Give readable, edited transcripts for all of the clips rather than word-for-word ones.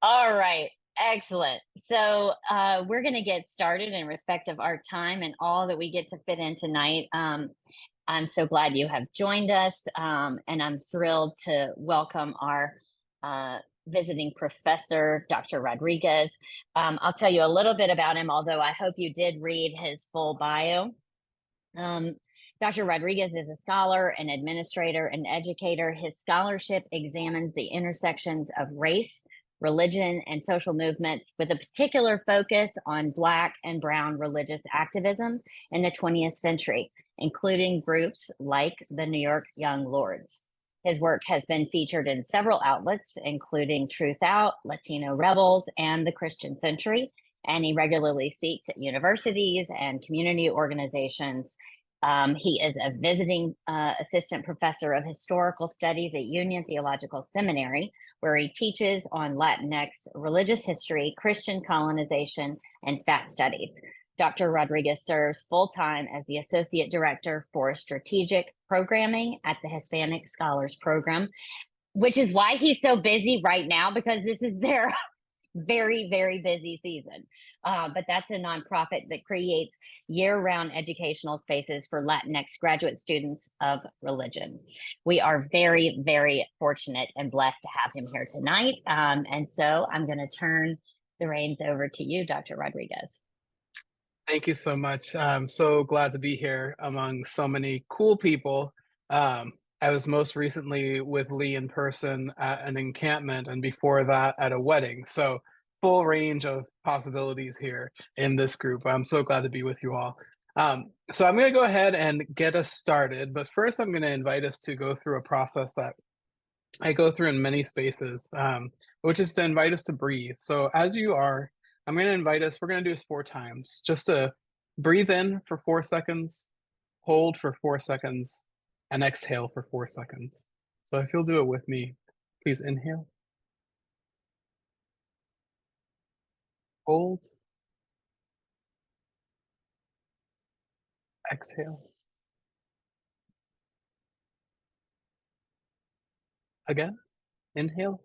All right. Excellent. So we're going to get started in respect of our time and all that we get to fit in tonight. I'm so glad you have joined us, and I'm thrilled to welcome our visiting professor, Dr. Rodriguez. I'll tell you a little bit about him, although I hope you did read his full bio. Um, Dr. Rodriguez is a scholar, an administrator, an educator. His scholarship examines the intersections of race, religion, and social movements with a particular focus on Black and Brown religious activism in the 20th century, including groups like the New York Young Lords. His work has been featured in several outlets, including Truth Out, Latino Rebels, and the Christian Century, and he regularly speaks at universities and community organizations. He is a visiting assistant professor of historical studies at Union Theological Seminary, where he teaches on Latinx religious history, Christian colonization, and fat studies. Dr. Rodriguez serves full time as the associate director for strategic programming at the Hispanic Scholars Program, which is why he's so busy right now, because this is their very, very busy season. But that's a nonprofit that creates year-round educational spaces for Latinx graduate students of religion. We are very, very fortunate and blessed to have him here tonight. And so I'm going to turn the reins over to you, Dr. Rodriguez. Thank you so much. I'm so glad to be here among so many cool people. I was most recently with Lee in person at an encampment, and before that at a wedding. So full range of possibilities here in this group. I'm so glad to be with you all. So I'm going to go ahead and get us started. But first, I'm going to invite us to go through a process that I go through in many spaces, which is to invite us to breathe. So as you are, I'm going to invite us, we're going to do this 4 times, just to breathe in for 4 seconds, hold for 4 seconds, and exhale for 4 seconds. So if you'll do it with me, please inhale, hold, exhale. Again, inhale,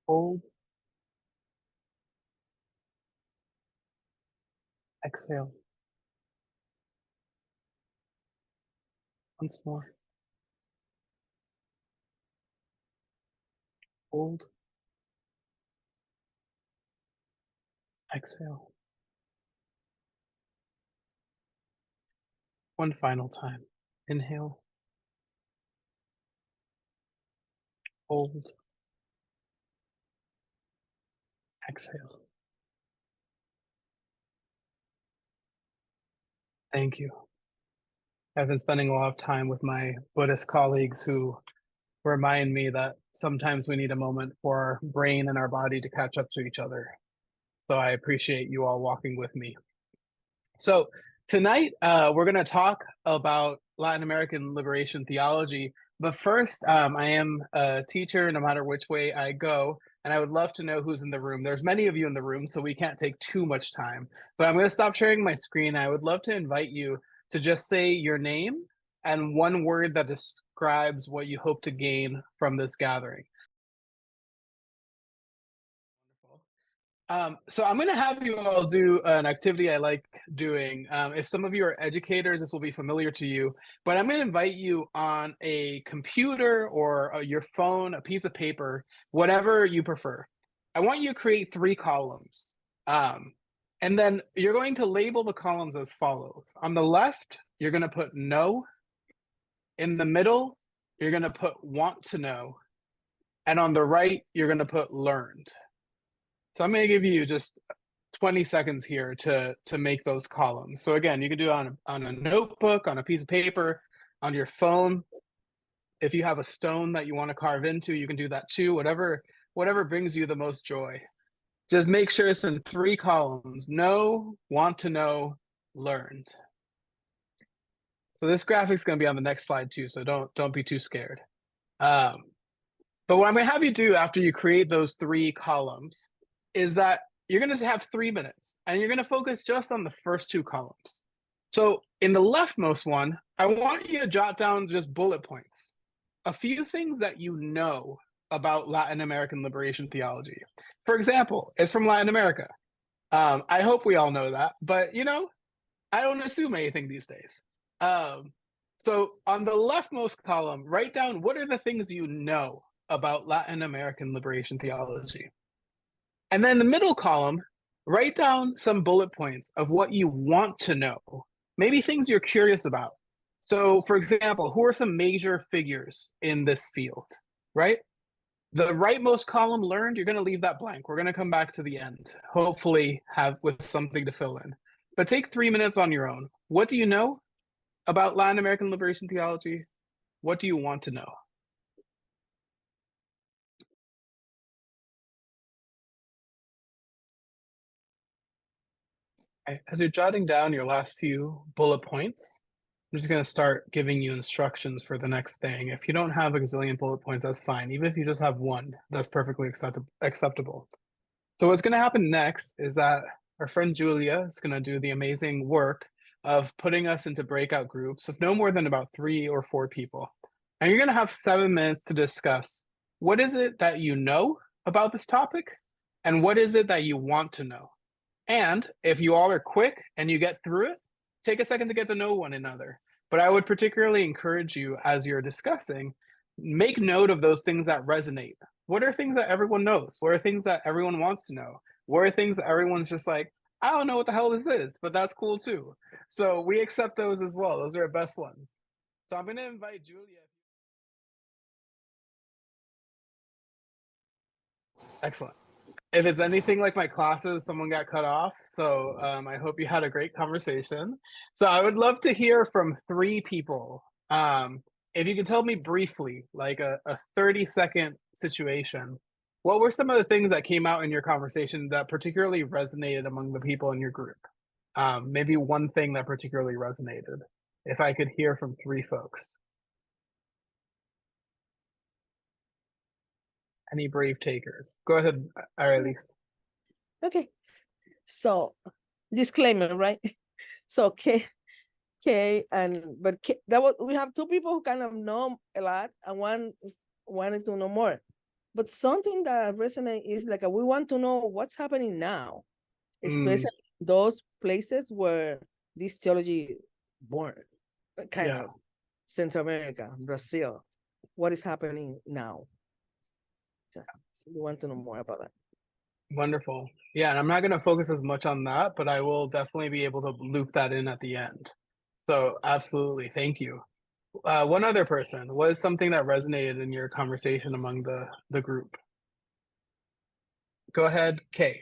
hold, exhale. Once more, hold, exhale. One final time. Inhale, hold, exhale. Thank you. I've been spending a lot of time with my Buddhist colleagues who remind me that sometimes we need a moment for our brain and our body to catch up to each other. So I appreciate you all walking with me. So tonight, we're going to talk about Latin American Liberation Theology. But first, I am a teacher no matter which way I go. And I would love to know who's in the room. There's many of you in the room, so we can't take too much time. But I'm going to stop sharing my screen. I would love to invite you to just say your name and one word that describes what you hope to gain from this gathering. So I'm going to have you all do an activity I like doing. If some of you are educators, this will be familiar to you, but I'm going to invite you on a computer or your phone, a piece of paper, whatever you prefer. I want you to create 3 columns. And then you're going to label the columns as follows. On the left, you're going to put no. In the middle, you're going to put want to know. And on the right, you're going to put learned. So I'm going to give you just 20 seconds here to make those columns. So again, you can do it on a notebook, on a piece of paper, on your phone. If you have a stone that you want to carve into, you can do that too. Whatever brings you the most joy. Just make sure it's in 3 columns. Know, want to know, learned. So this graphic's going to be on the next slide too, so don't be too scared. But what I'm going to have you do after you create those 3 columns is that you're going to have 3 minutes and you're going to focus just on the first 2 columns. So in the leftmost one, I want you to jot down just bullet points a few things that you know about Latin American liberation theology. For example, it's from Latin America. I hope we all know that, but I don't assume anything these days. So on the leftmost column, write down what are the things you know about Latin American liberation theology. And then the middle column, write down some bullet points of what you want to know, maybe things you're curious about. So, for example, who are some major figures in this field, right? The rightmost column learned, you're going to leave that blank. We're going to come back to the end, hopefully have with something to fill in. But take 3 minutes on your own. What do you know about Latin American liberation theology? What do you want to know? Okay. As you're jotting down your last few bullet points, I'm just going to start giving you instructions for the next thing. If you don't have a gazillion bullet points, that's fine. Even if you just have one, that's perfectly acceptable. So what's going to happen next is that our friend Julia is going to do the amazing work of putting us into breakout groups of no more than about 3 or 4 people. And you're going to have 7 minutes to discuss what is it that you know about this topic and what is it that you want to know. And if you all are quick and you get through it, take a second to get to know one another. But I would particularly encourage you as you're discussing, make note of those things that resonate. What are things that everyone knows? What are things that everyone wants to know? What are things that everyone's just like, I don't know what the hell this is, but that's cool too. So we accept those as well. Those are our best ones. So I'm going to invite Julia. Excellent. If it's anything like my classes, someone got cut off. So I hope you had a great conversation. So I would love to hear from 3 people. If you can tell me briefly, like a 30-second situation, what were some of the things that came out in your conversation that particularly resonated among the people in your group? Maybe one thing that particularly resonated. If I could hear from 3 folks. Any brave takers? Go ahead, Arelis. Okay. So, disclaimer, right? So, we have 2 people who kind of know a lot, and one wanted to know more. But something that resonates is like we want to know what's happening now, especially those places where this theology born, kind of Central America, Brazil. What is happening now? So we want to know more about that. Wonderful. Yeah, and I'm not going to focus as much on that, but I will definitely be able to loop that in at the end. So absolutely, thank you. One other person, what is something that resonated in your conversation among the group? Go ahead, Kay.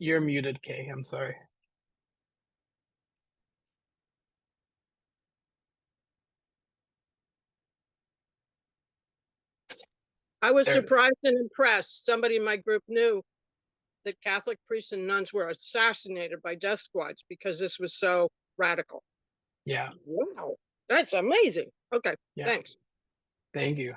You're muted, Kay. I'm sorry. I was surprised and impressed. Somebody in my group knew that Catholic priests and nuns were assassinated by death squads because this was so radical. Yeah. Wow, that's amazing. Okay, thanks. Thank you.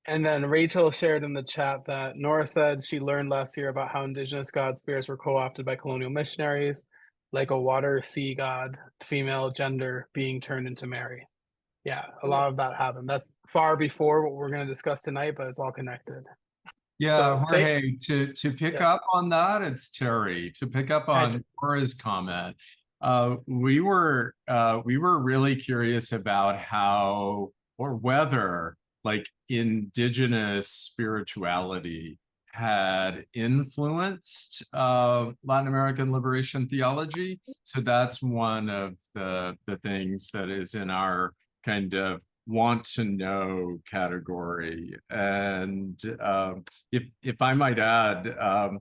And then Rachel shared in the chat that Nora said she learned last year about how indigenous god spirits were co-opted by colonial missionaries, like a water, sea god, female gender being turned into Mary. Yeah, a lot of that happened. That's far before what we're going to discuss tonight, but it's all connected. Yeah, so, Jorge, to pick up on that, it's Terry. To pick up on Nora's comment, we were really curious about how or whether like indigenous spirituality had influenced Latin American liberation theology. So that's one of the things that is in our kind of want to know category. And if I might add, are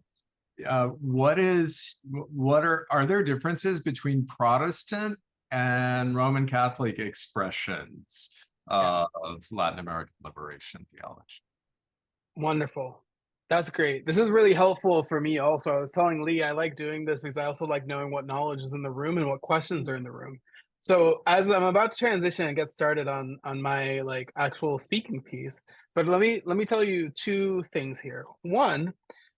there differences between Protestant and Roman Catholic expressions of Latin American liberation theology? Wonderful. That's great. This is really helpful for me also. I was telling Lee I like doing this because I also like knowing what knowledge is in the room and what questions are in the room. So as I'm about to transition and get started on my like actual speaking piece, but let me tell you 2 things here. One,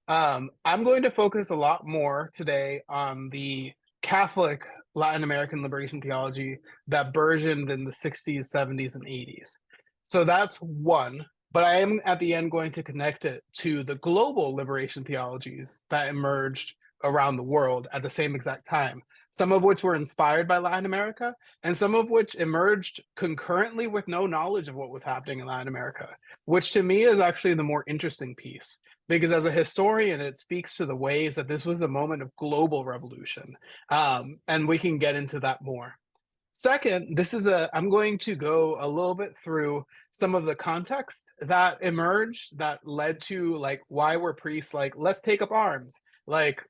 I'm going to focus a lot more today on the Catholic Latin American Liberation Theology that burgeoned in the 60s, 70s, and 80s. So that's one. But I am at the end going to connect it to the global liberation theologies that emerged around the world at the same exact time, some of which were inspired by Latin America, and some of which emerged concurrently with no knowledge of what was happening in Latin America, which to me is actually the more interesting piece. Because as a historian, it speaks to the ways that this was a moment of global revolution. And we can get into that more. Second, I'm going to go a little bit through some of the context that emerged that led to like why were priests like, let's take up arms. Like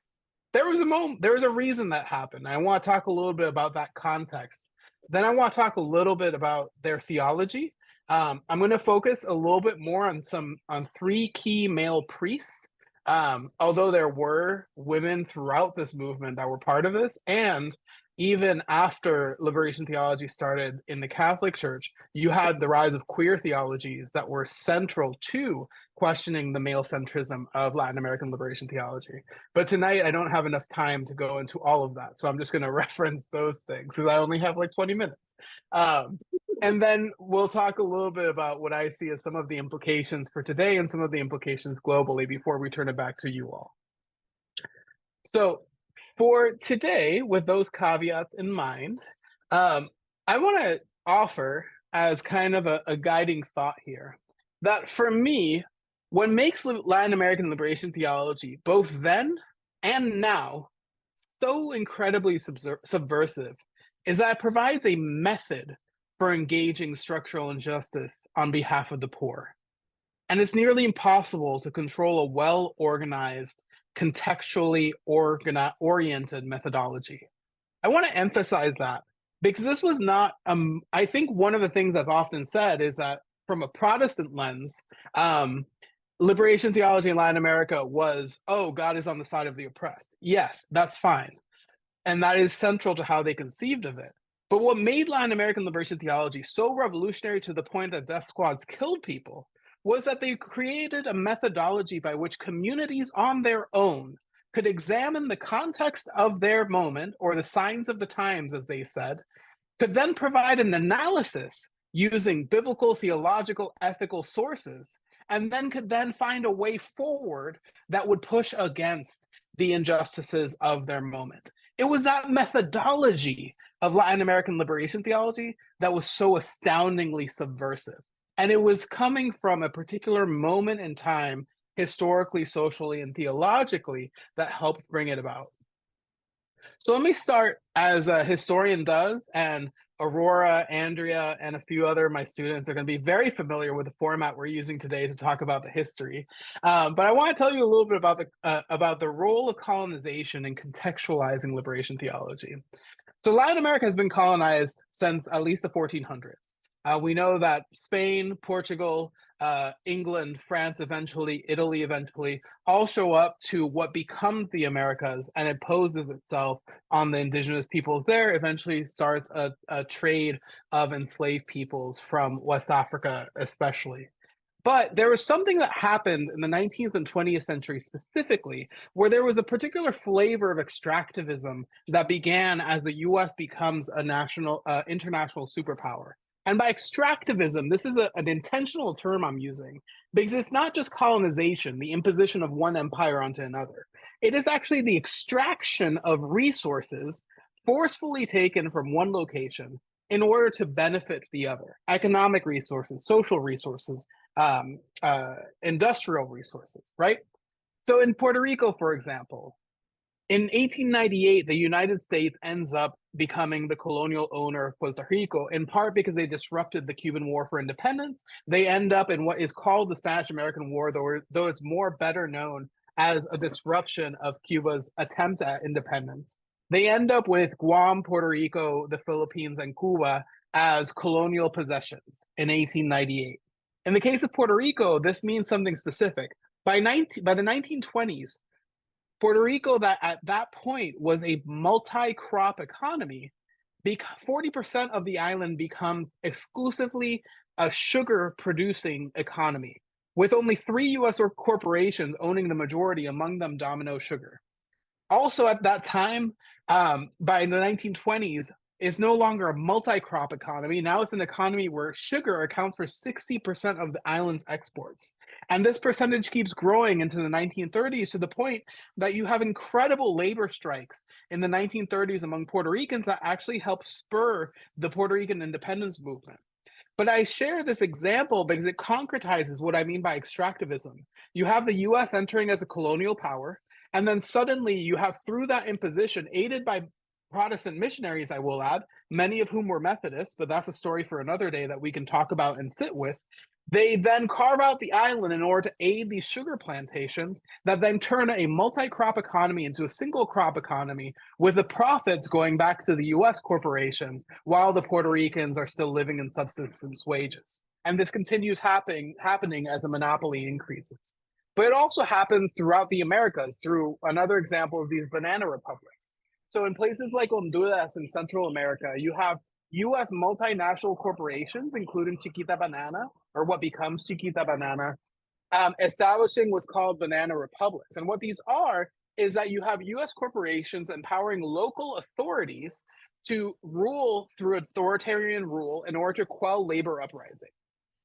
there was a reason that happened. I want to talk a little bit about that context. Then I want to talk a little bit about their theology. I'm going to focus a little bit more on three key male priests, although there were women throughout this movement that were part of this, and even after liberation theology started in the Catholic Church, you had the rise of queer theologies that were central to questioning the male centrism of Latin American liberation theology. But tonight, I don't have enough time to go into all of that. So I'm just going to reference those things because I only have like 20 minutes. And then we'll talk a little bit about what I see as some of the implications for today and some of the implications globally before we turn it back to you all. So for today, with those caveats in mind, I want to offer as kind of a guiding thought here that for me, what makes Latin American liberation theology, both then and now, so incredibly subversive is that it provides a method for engaging structural injustice on behalf of the poor. And it's nearly impossible to control a well-organized, contextually oriented methodology. I want to emphasize that because this was not, I think one of the things that's often said is that from a Protestant lens, liberation theology in Latin America was, oh, God is on the side of the oppressed. Yes, that's fine. And that is central to how they conceived of it. But what made Latin American liberation theology so revolutionary to the point that death squads killed people was that they created a methodology by which communities on their own could examine the context of their moment, or the signs of the times, as they said, could then provide an analysis using biblical, theological, ethical sources, and then could then find a way forward that would push against the injustices of their moment. It was that methodology of Latin American liberation theology that was so astoundingly subversive. And it was coming from a particular moment in time, historically, socially, and theologically, that helped bring it about. So let me start as a historian does, and Aurora, Andrea, and a few other of my students are going to be very familiar with the format we're using today to talk about the history. But I want to tell you a little bit about the role of colonization in contextualizing liberation theology. So Latin America has been colonized since at least the 1400s. We know that Spain, Portugal, England, France eventually, Italy eventually, all show up to what becomes the Americas, and it poses itself on the indigenous peoples there, eventually starts a trade of enslaved peoples from West Africa especially. But there was something that happened in the 19th and 20th century specifically, where there was a particular flavor of extractivism that began as the US becomes a international superpower. And by extractivism, this is an intentional term I'm using because it's not just colonization, the imposition of one empire onto another. It is actually the extraction of resources forcefully taken from one location in order to benefit the other. Economic resources, social resources, industrial resources, right? So in Puerto Rico, for example, in 1898, the United States ends up becoming the colonial owner of Puerto Rico, in part because they disrupted the Cuban War for Independence. They end up in what is called the Spanish-American War, though it's more better known as a disruption of Cuba's attempt at independence. They end up with Guam, Puerto Rico, the Philippines, and Cuba as colonial possessions in 1898. In the case of Puerto Rico, this means something specific. By the 1920s, Puerto Rico, that at that point was a multi-crop economy, 40% of the island becomes exclusively a sugar-producing economy, with only 3 U.S. corporations owning the majority, among them Domino Sugar. Also at that time, by the 1920s, it's no longer a multi-crop economy. Now it's an economy where sugar accounts for 60% of the island's exports. And this percentage keeps growing into the 1930s to the point that you have incredible labor strikes in the 1930s among Puerto Ricans that actually help spur the Puerto Rican independence movement. But I share this example because it concretizes what I mean by extractivism. You have the US entering as a colonial power, and then suddenly you have, through that imposition, aided by Protestant missionaries, I will add, many of whom were Methodists, but that's a story for another day that we can talk about and sit with. They then carve out the island in order to aid these sugar plantations that then turn a multi-crop economy into a single crop economy, with the profits going back to the US corporations while the Puerto Ricans are still living in subsistence wages. And this continues happening as a monopoly increases. But it also happens throughout the Americas through another example of these banana republics. So in places like Honduras and Central America, you have US multinational corporations, including Chiquita Banana, or what becomes Chiquita Banana, establishing what's called banana republics. And what these are is that you have US corporations empowering local authorities to rule through authoritarian rule in order to quell labor uprising.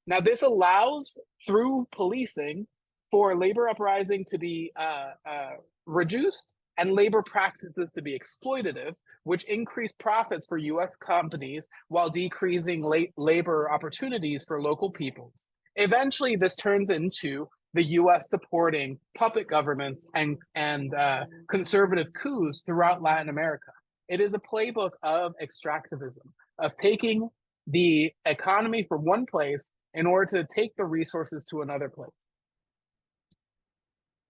Now, this allows, through policing, for labor uprising to be reduced and labor practices to be exploitative, which increase profits for US companies while decreasing labor opportunities for local peoples. Eventually, this turns into the US supporting puppet governments and conservative coups throughout Latin America. It is a playbook of extractivism, of taking the economy from one place in order to take the resources to another place.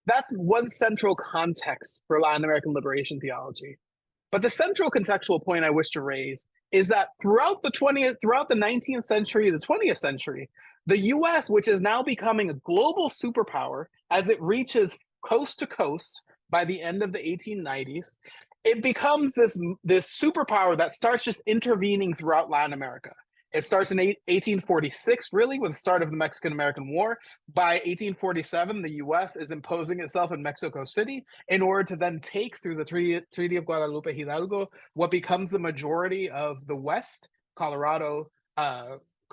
That's one central context for Latin American liberation theology. But the central contextual point I wish to raise is that throughout the 19th century, the 20th century, the US, which is now becoming a global superpower as it reaches coast to coast by the end of the 1890s, it becomes this superpower that starts just intervening throughout Latin America. It starts in 1846, really, with the start of the Mexican-American War. By 1847, the U.S. is imposing itself in Mexico City in order to then take, through the Treaty of Guadalupe Hidalgo, what becomes the majority of the West, Colorado,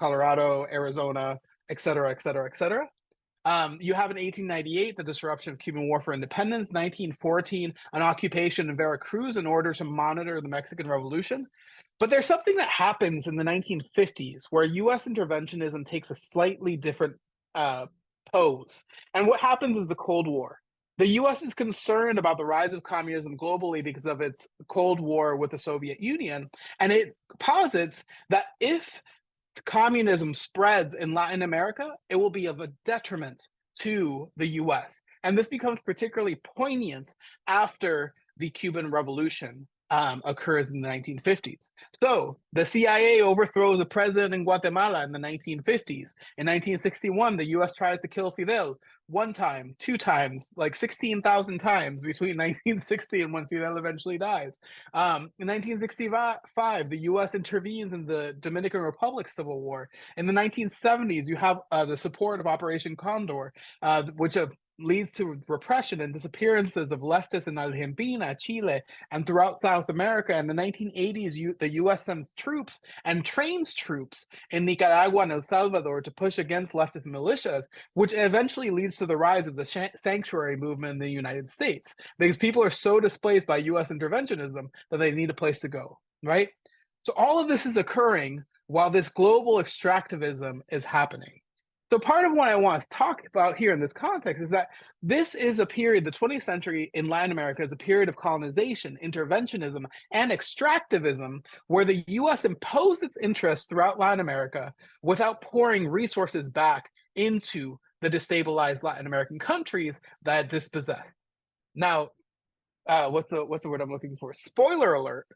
Arizona, et cetera, et cetera, et cetera. You have in 1898, the disruption of Cuban War for Independence, 1914, an occupation in Veracruz in order to monitor the Mexican Revolution. But there's something that happens in the 1950s where US interventionism takes a slightly different pose. And what happens is the Cold War. The US is concerned about the rise of communism globally because of its Cold War with the Soviet Union. And it posits that if communism spreads in Latin America, it will be of a detriment to the US. And this becomes particularly poignant after the Cuban Revolution occurs in the 1950s. So the CIA overthrows a president in Guatemala in the 1950s. In 1961, the US tries to kill Fidel one time, two times, like 16,000 times between 1960 and when Fidel eventually dies. In 1965, the US intervenes in the Dominican Republic Civil War. In the 1970s, you have the support of Operation Condor, which leads to repression and disappearances of leftists in Argentina, Chile, and throughout South America. In the 1980s, the U.S. sends troops and trains troops in Nicaragua and El Salvador to push against leftist militias, which eventually leads to the rise of the sanctuary movement in the United States, because people are so displaced by U.S. interventionism that they need a place to go, right? So all of this is occurring while this global extractivism is happening. So part of what I want to talk about here in this context is that this is a period, the 20th century in Latin America is a period of colonization, interventionism, and extractivism, where the U.S. imposed its interests throughout Latin America without pouring resources back into the destabilized Latin American countries that it dispossessed. Now, what's the word I'm looking for? Spoiler alert,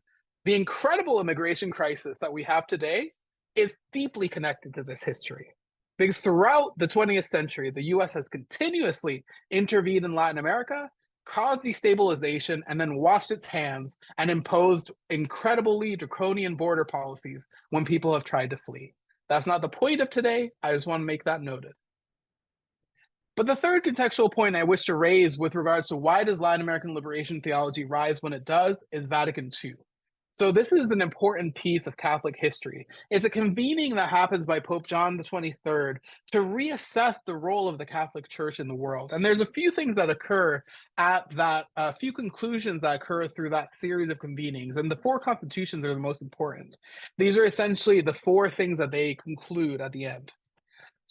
the incredible immigration crisis that we have today is deeply connected to this history. Because throughout the 20th century, the U.S. has continuously intervened in Latin America, caused destabilization, and then washed its hands and imposed incredibly draconian border policies when people have tried to flee. That's not the point of today. I just want to make that noted. But the third contextual point I wish to raise with regards to why does Latin American liberation theology rise when it does is Vatican II. So this is an important piece of Catholic history. It's a convening that happens by Pope John the 23rd to reassess the role of the Catholic Church in the world. And there's a few things that occur at that, a few conclusions that occur through that series of convenings. And the four constitutions are the most important. These are essentially the four things that they conclude at the end.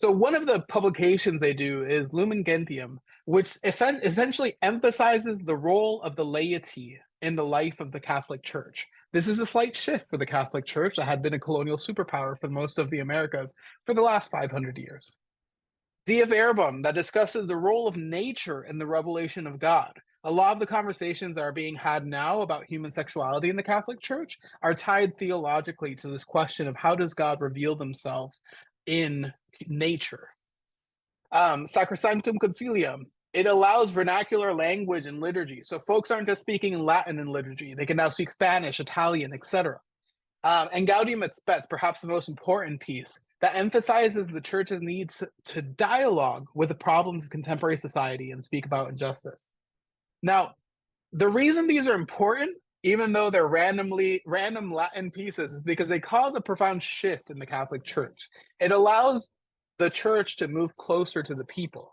So one of the publications they do is Lumen Gentium, which essentially emphasizes the role of the laity in the life of the Catholic Church. This is a slight shift for the Catholic Church that had been a colonial superpower for most of the Americas for the last 500 years. Dia Verbum, that discusses the role of nature in the revelation of God. A lot of the conversations that are being had now about human sexuality in the Catholic Church are tied theologically to this question of how does God reveal themselves in nature. Sacrosanctum Concilium, it allows vernacular language and liturgy. So folks aren't just speaking in Latin in liturgy. They can now speak Spanish, Italian, etc. And Gaudium et Spes, perhaps the most important piece, that emphasizes the church's needs to dialogue with the problems of contemporary society and speak about injustice. Now, the reason these are important, even though they're random Latin pieces, is because they cause a profound shift in the Catholic Church. It allows the church to move closer to the people.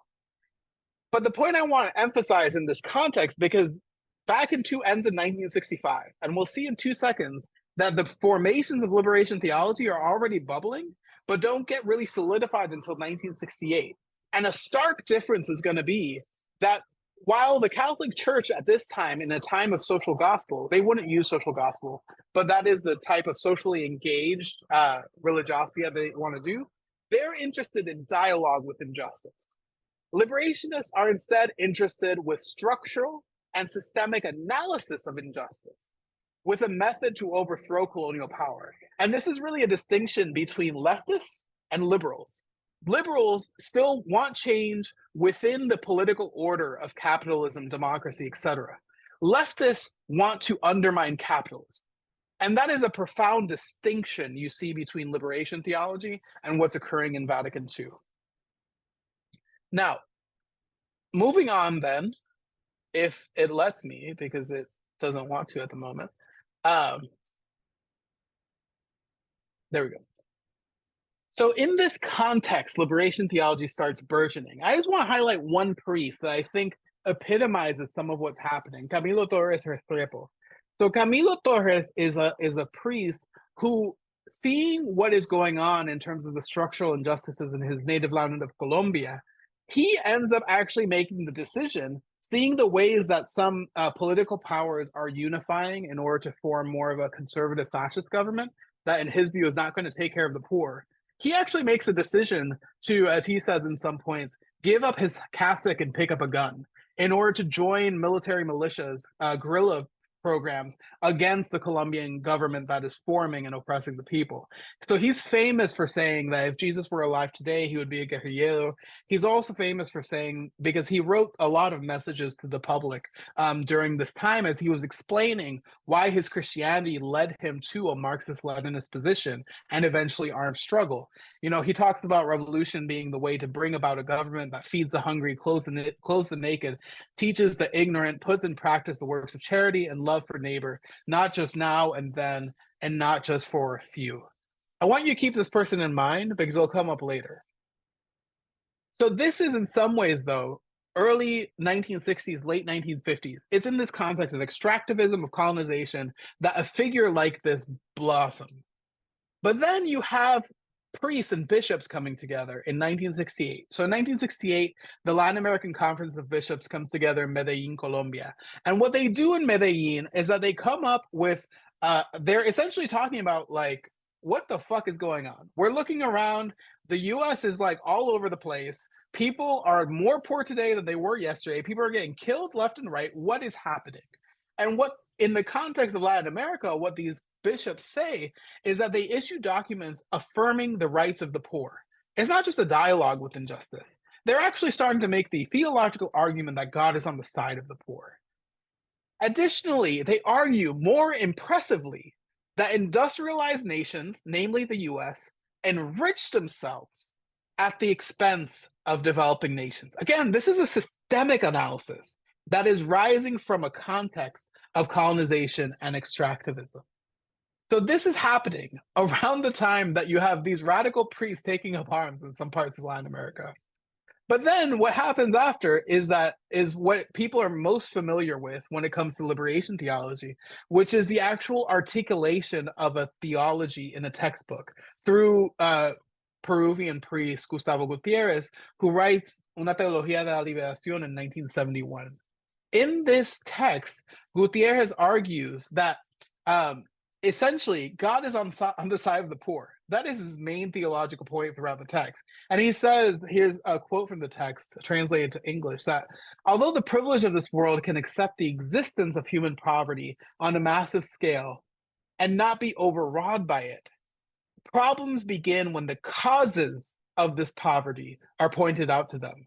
But the point I want to emphasize in this context, because Vatican II ends in 1965, and we'll see in 2 seconds that the formations of liberation theology are already bubbling, but don't get really solidified until 1968. And a stark difference is going to be that while the Catholic Church at this time, in a time of social gospel, they wouldn't use social gospel, but that is the type of socially engaged religiosity that they want to do, they're interested in dialogue with injustice. Liberationists are instead interested with structural and systemic analysis of injustice, with a method to overthrow colonial power. And this is really a distinction between leftists and liberals. Liberals still want change within the political order of capitalism, democracy, etc. Leftists want to undermine capitalism. And that is a profound distinction you see between liberation theology and what's occurring in Vatican II. Now, moving on then, if it lets me, because it doesn't want to at the moment. There we go. So in this context, liberation theology starts burgeoning. I just want to highlight one priest that I think epitomizes some of what's happening, Camilo Torres Restrepo. So Camilo Torres is a priest who, seeing what is going on in terms of the structural injustices in his native land of Colombia, he ends up actually making the decision, seeing the ways that some political powers are unifying in order to form more of a conservative fascist government that in his view is not going to take care of the poor. He actually makes a decision to, as he says in some points, give up his cassock and pick up a gun in order to join military militias, guerrilla programs against the Colombian government that is forming and oppressing the people. So he's famous for saying that if Jesus were alive today, he would be a guerrillero. He's also famous for saying, because he wrote a lot of messages to the public during this time as he was explaining why his Christianity led him to a Marxist-Leninist position and eventually armed struggle. You know, he talks about revolution being the way to bring about a government that feeds the hungry, clothes the naked, teaches the ignorant, puts in practice the works of charity and love for neighbor, not just now and then, and not just for a few. I want you to keep this person in mind because they'll come up later. So this is in some ways, though, early 1960s, late 1950s. It's in this context of extractivism, of colonization, that a figure like this blossoms. But then you have priests and bishops coming together in 1968. So in 1968, the Latin American Conference of Bishops comes together in Medellin, Colombia. And what they do in Medellin is that they come up with, they're essentially talking about like, what the fuck is going on? We're looking around, the US is like all over the place. People are more poor today than they were yesterday. People are getting killed left and right. What is happening? And what, in the context of Latin America, what these bishops say is that they issue documents affirming the rights of the poor. It's not just a dialogue with injustice. They're actually starting to make the theological argument that God is on the side of the poor. Additionally, they argue more impressively that industrialized nations, namely the US, enrich themselves at the expense of developing nations. Again, this is a systemic analysis that is rising from a context of colonization and extractivism. So this is happening around the time that you have these radical priests taking up arms in some parts of Latin America. But then what happens after is what people are most familiar with when it comes to liberation theology, which is the actual articulation of a theology in a textbook through Peruvian priest Gustavo Gutierrez, who writes Una Teología de la Liberación in 1971. In this text, Gutierrez argues that essentially God is on the side of the poor. That is his main theological point throughout the text. And he says, here's a quote from the text translated to English, that although the privilege of this world can accept the existence of human poverty on a massive scale and not be overawed by it, problems begin when the causes of this poverty are pointed out to them.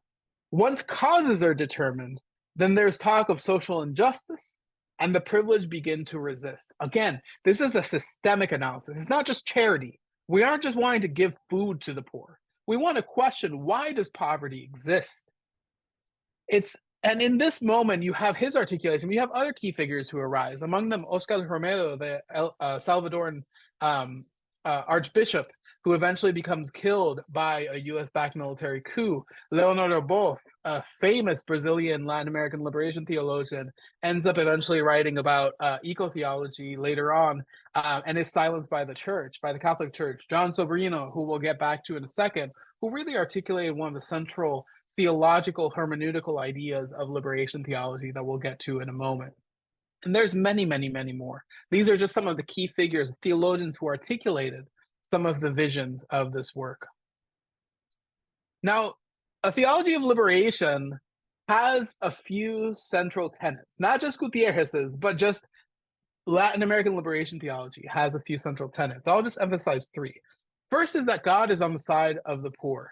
Once causes are determined, then there's talk of social injustice, and the privileged begin to resist. Again, this is a systemic analysis. It's not just charity. We aren't just wanting to give food to the poor. We want to question, why does poverty exist? And in this moment, you have his articulation. You have other key figures who arise, among them Oscar Romero, the Salvadoran archbishop, who eventually becomes killed by a US-backed military coup. Leonardo Boff, a famous Brazilian Latin American liberation theologian, ends up eventually writing about eco-theology later on, and is silenced by the church, by the Catholic Church. John Sobrino, who we'll get back to in a second, who really articulated one of the central theological hermeneutical ideas of liberation theology that we'll get to in a moment. And there's many, many, many more. These are just some of the key figures, theologians who articulated some of the visions of this work. Now, a theology of liberation has a few central tenets, not just Gutierrez's, but just Latin American liberation theology has a few central tenets. I'll just emphasize three. First is that God is on the side of the poor.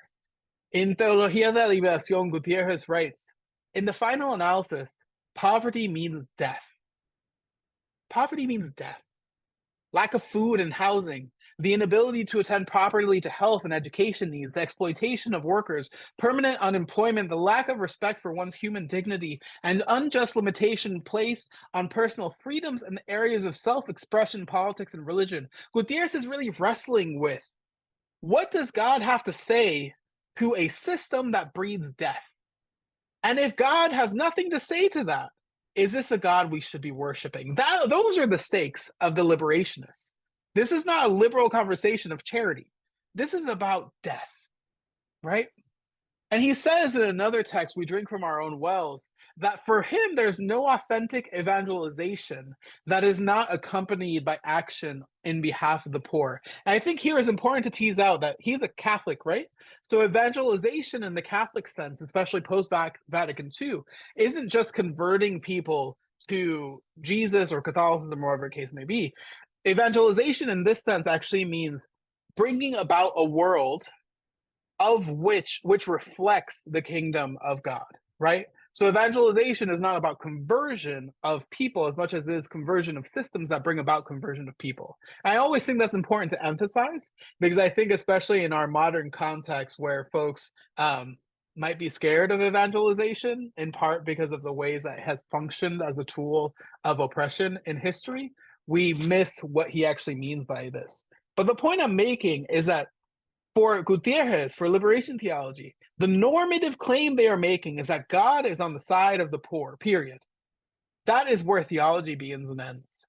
In Teología de la Liberación, Gutierrez writes, in the final analysis, poverty means death. Poverty means death. Lack of food and housing, the inability to attend properly to health and education needs, the exploitation of workers, permanent unemployment, the lack of respect for one's human dignity, and unjust limitation placed on personal freedoms and the areas of self-expression, politics, and religion. Gutierrez is really wrestling with, what does God have to say to a system that breeds death? And if God has nothing to say to that, is this a God we should be worshiping? Those are the stakes of the liberationists. This is not a liberal conversation of charity. This is about death, right? And he says in another text, we drink from our own wells, that for him, there's no authentic evangelization that is not accompanied by action in behalf of the poor. And I think here is important to tease out that he's a Catholic, right? So evangelization in the Catholic sense, especially post-Vatican II, isn't just converting people to Jesus or Catholicism or whatever the case may be. Evangelization in this sense actually means bringing about a world of which reflects the kingdom of God, right? So evangelization is not about conversion of people as much as it is conversion of systems that bring about conversion of people. And I always think that's important to emphasize, because I think especially in our modern context where folks might be scared of evangelization, in part because of the ways that it has functioned as a tool of oppression in history, we miss what he actually means by this. But the point I'm making is that for Gutierrez, for liberation theology, the normative claim they are making is that God is on the side of the poor, period. That is where theology begins and ends.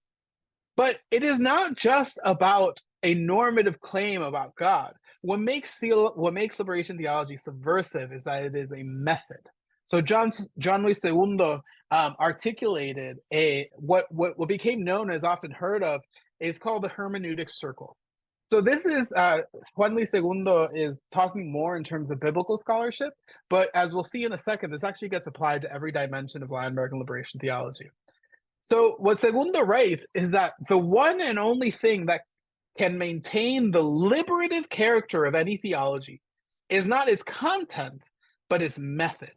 But it is not just about a normative claim about God. What makes liberation theology subversive is that it is a method. So John Luis II articulated what became known as often heard of is called the hermeneutic circle. So this is Juan Luis II is talking more in terms of biblical scholarship, but as we'll see in a second, this actually gets applied to every dimension of Latin American liberation theology. So what Segundo writes is that the one and only thing that can maintain the liberative character of any theology is not its content, but its method.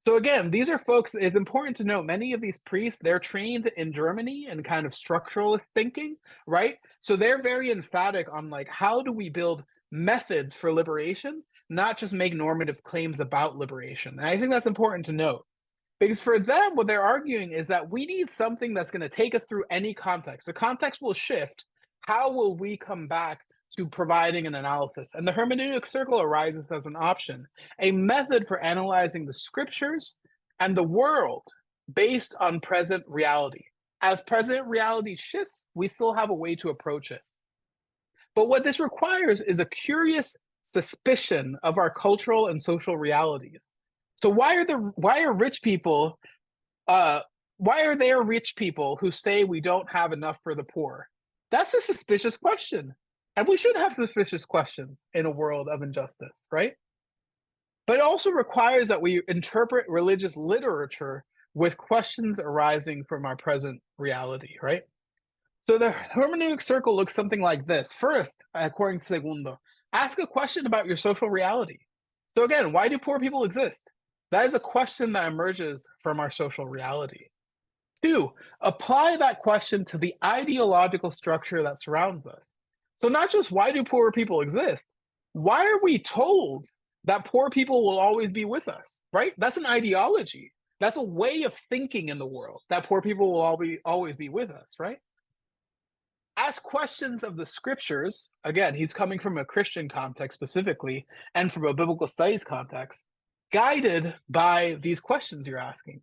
So again, these are folks, it's important to note, many of these priests, they're trained in Germany in kind of structuralist thinking, right? So they're very emphatic on like, how do we build methods for liberation not just make normative claims about liberation. And I think that's important to note. Because for them, what they're arguing is that we need something that's going to take us through any context. The context will shift. How will we come back to providing an analysis? And the hermeneutic circle arises as an option, a method for analyzing the scriptures and the world based on present reality. As present reality shifts, we still have a way to approach it. But what this requires is a curious suspicion of our cultural and social realities. So why are there rich people who say we don't have enough for the poor? That's a suspicious question. And we should have suspicious questions in a world of injustice, right? But it also requires that we interpret religious literature with questions arising from our present reality, right? So the hermeneutic circle looks something like this. First, according to Segundo, ask a question about your social reality. So again, why do poor people exist? That is a question that emerges from our social reality. 2, apply that question to the ideological structure that surrounds us. So not just why do poor people exist? Why are we told that poor people will always be with us, right? That's an ideology. That's a way of thinking in the world, that poor people will always be with us, right? Ask questions of the scriptures. Again, he's coming from a Christian context specifically, and from a biblical studies context, guided by these questions you're asking.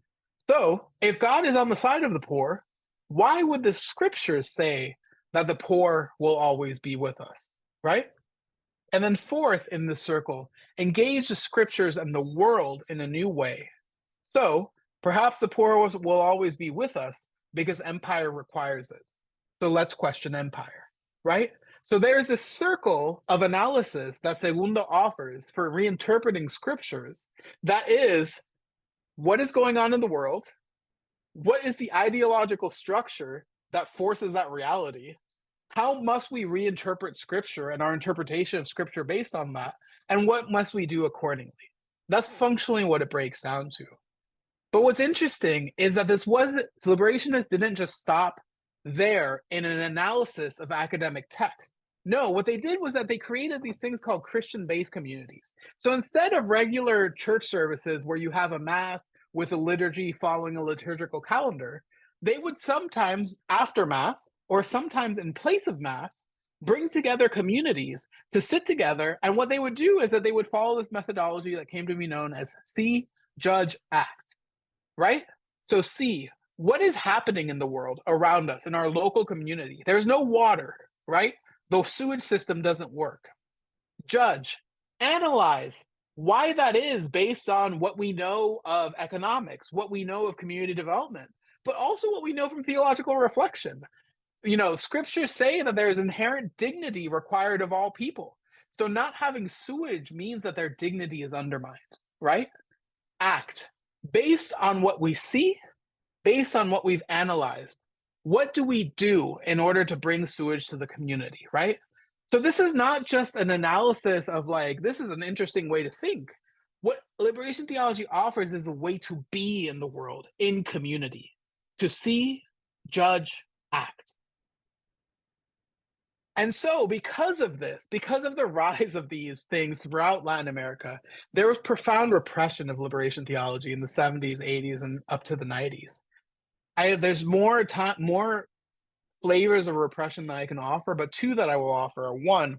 So if God is on the side of the poor, why would the scriptures say that the poor will always be with us, right? And then fourth in this circle, engage the scriptures and the world in a new way. So perhaps the poor will always be with us because empire requires it. So let's question empire, right? So there's this circle of analysis that Segundo offers for reinterpreting scriptures. That is, what is going on in the world? What is the ideological structure that forces that reality? How must we reinterpret scripture and our interpretation of scripture based on that? And what must we do accordingly? That's functionally what it breaks down to. But what's interesting is that liberationists didn't just stop there in an analysis of academic text. No, what they did was that they created these things called Christian-based communities. So instead of regular church services where you have a mass with a liturgy following a liturgical calendar, they would sometimes, after mass, or sometimes in place of mass, bring together communities to sit together. And what they would do is that they would follow this methodology that came to be known as see, judge, act, right? So see, what is happening in the world around us, in our local community? There's no water, right? The sewage system doesn't work. Judge, analyze why that is based on what we know of economics, what we know of community development, but also what we know from theological reflection. You know, scriptures say that there's inherent dignity required of all people. So not having sewage means that their dignity is undermined, right? Act based on what we see, based on what we've analyzed. What do we do in order to bring sewage to the community, right? So this is not just an analysis of like, this is an interesting way to think. What liberation theology offers is a way to be in the world, in community, to see, judge, act. And so because of this, because of the rise of these things throughout Latin America, there was profound repression of liberation theology in the 70s, 80s, and up to the 90s. There's more flavors of repression that I can offer, but 2 that I will offer are 1,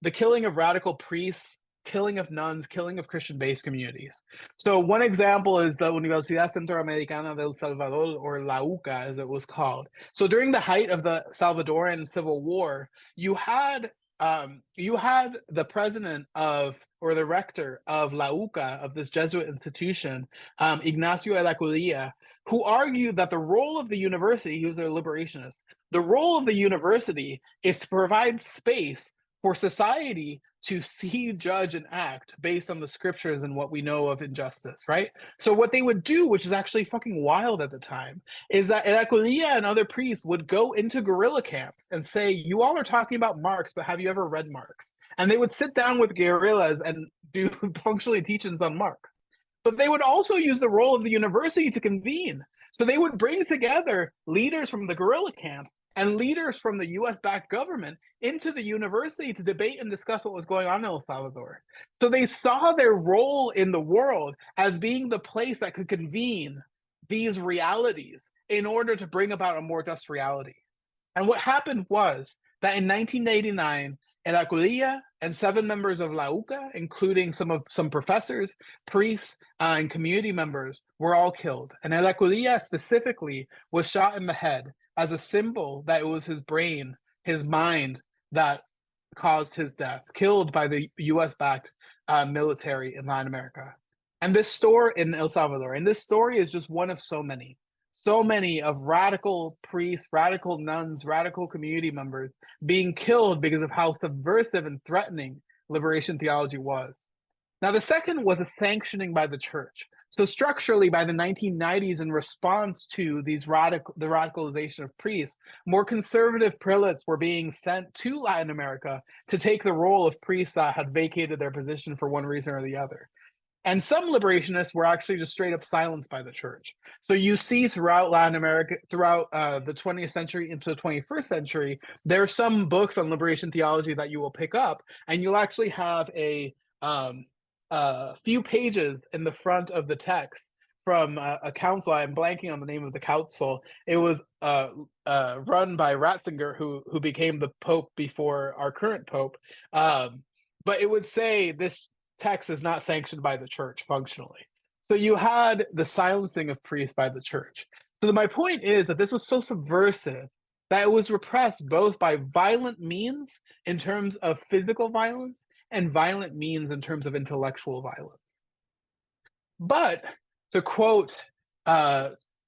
the killing of radical priests, killing of nuns, killing of Christian-based communities. So one example is the Universidad Centroamericana del Salvador, or La UCA, as it was called. So during the height of the Salvadoran Civil War, you had the president of, or the rector of La UCA, of this Jesuit institution, Ignacio de la Curia, who argued that the role of the university, he was a liberationist, the role of the university is to provide space for society to see, judge, and act based on the scriptures and what we know of injustice, right? So what they would do, which is actually fucking wild at the time, is that Curia and other priests would go into guerrilla camps and say, you all are talking about Marx, but have you ever read Marx? And they would sit down with guerrillas and do functionally teachings on Marx. But they would also use the role of the university to convene. So they would bring together leaders from the guerrilla camps and leaders from the US-backed government into the university to debate and discuss what was going on in El Salvador. So they saw their role in the world as being the place that could convene these realities in order to bring about a more just reality. And what happened was that in 1989, El Acudia and 7 members of La UCA, including some professors, priests, and community members, were all killed. And El Acudia specifically was shot in the head as a symbol that it was his brain, his mind, that caused his death, killed by the US-backed military in Latin America. And this story in El Salvador, and this story is just one of so many of radical priests, radical nuns, radical community members being killed because of how subversive and threatening liberation theology was. Now, the second was a sanctioning by the church. So structurally, by the 1990s, in response to the radicalization of priests, more conservative prelates were being sent to Latin America to take the role of priests that had vacated their position for one reason or the other. And some liberationists were actually just straight up silenced by the church. So you see throughout Latin America, throughout the 20th century into the 21st century, there are some books on liberation theology that you will pick up, and you'll actually have a few pages in the front of the text from a council. I'm blanking on the name of the council. It was run by Ratzinger, who became the Pope before our current Pope. But it would say this text is not sanctioned by the church functionally. So you had the silencing of priests by the church. So my point is that this was so subversive that it was repressed both by violent means in terms of physical violence and violent means in terms of intellectual violence. But to quote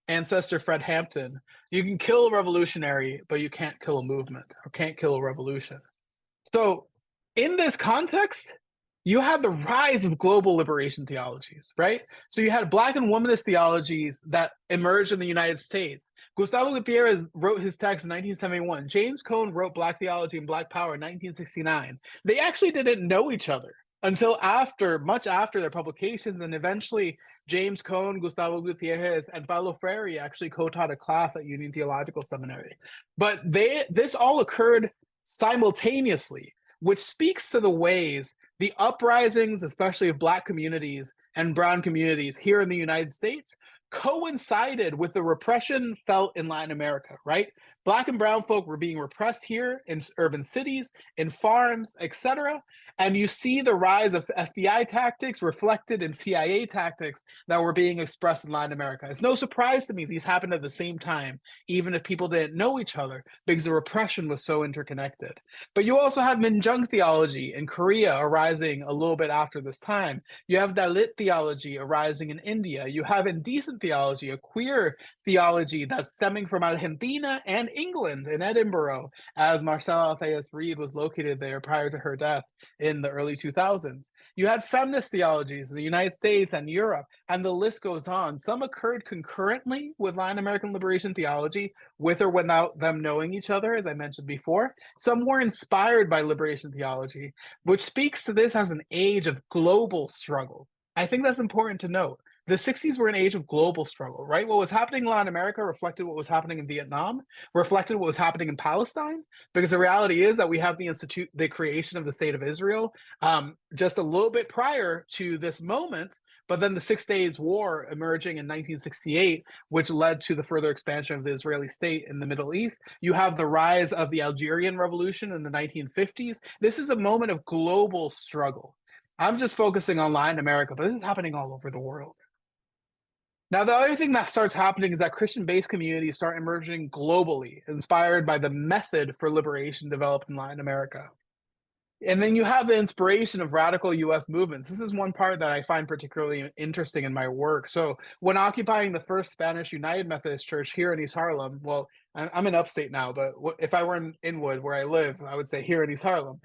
ancestor Fred Hampton, you can kill a revolutionary, but you can't kill a movement or can't kill a revolution. So in this context, you had the rise of global liberation theologies, right? So you had Black and womanist theologies that emerged in the United States. Gustavo Gutierrez wrote his text in 1971. James Cone wrote Black Theology and Black Power in 1969. They actually didn't know each other until much after their publications, and eventually James Cone, Gustavo Gutierrez, and Paulo Freire actually co-taught a class at Union Theological Seminary. But this all occurred simultaneously, which speaks to the ways the uprisings, especially of Black communities and brown communities here in the United States, coincided with the repression felt in Latin America, right? Black and brown folk were being repressed here in urban cities, in farms, etc. And you see the rise of FBI tactics reflected in CIA tactics that were being expressed in Latin America. It's no surprise to me these happened at the same time, even if people didn't know each other, because the repression was so interconnected. But you also have Minjung theology in Korea arising a little bit after this time. You have Dalit theology arising in India. You have indecent theology, a queer theology that's stemming from Argentina and England in Edinburgh, as Marcella Altheus Reed was located there prior to her death in the early 2000s. You had feminist theologies in the United States and Europe, and the list goes on. Some occurred concurrently with Latin American liberation theology, with or without them knowing each other, as I mentioned before. Some were inspired by liberation theology, which speaks to this as an age of global struggle. I think that's important to note. The 60s were an age of global struggle, right? What was happening in Latin America reflected what was happening in Vietnam, reflected what was happening in Palestine, because the reality is that we have the creation of the state of Israel just a little bit prior to this moment, but then the 6 Days War emerging in 1968, which led to the further expansion of the Israeli state in the Middle East. You have the rise of the Algerian Revolution in the 1950s. This is a moment of global struggle. I'm just focusing on Latin America, but this is happening all over the world. Now, the other thing that starts happening is that Christian-based communities start emerging globally, inspired by the method for liberation developed in Latin America. And then you have the inspiration of radical U.S. movements. This is one part that I find particularly interesting in my work. So when occupying the first Spanish United Methodist Church here in East Harlem, well, I'm in upstate now, but if I were in Inwood, where I live, I would say here in East Harlem.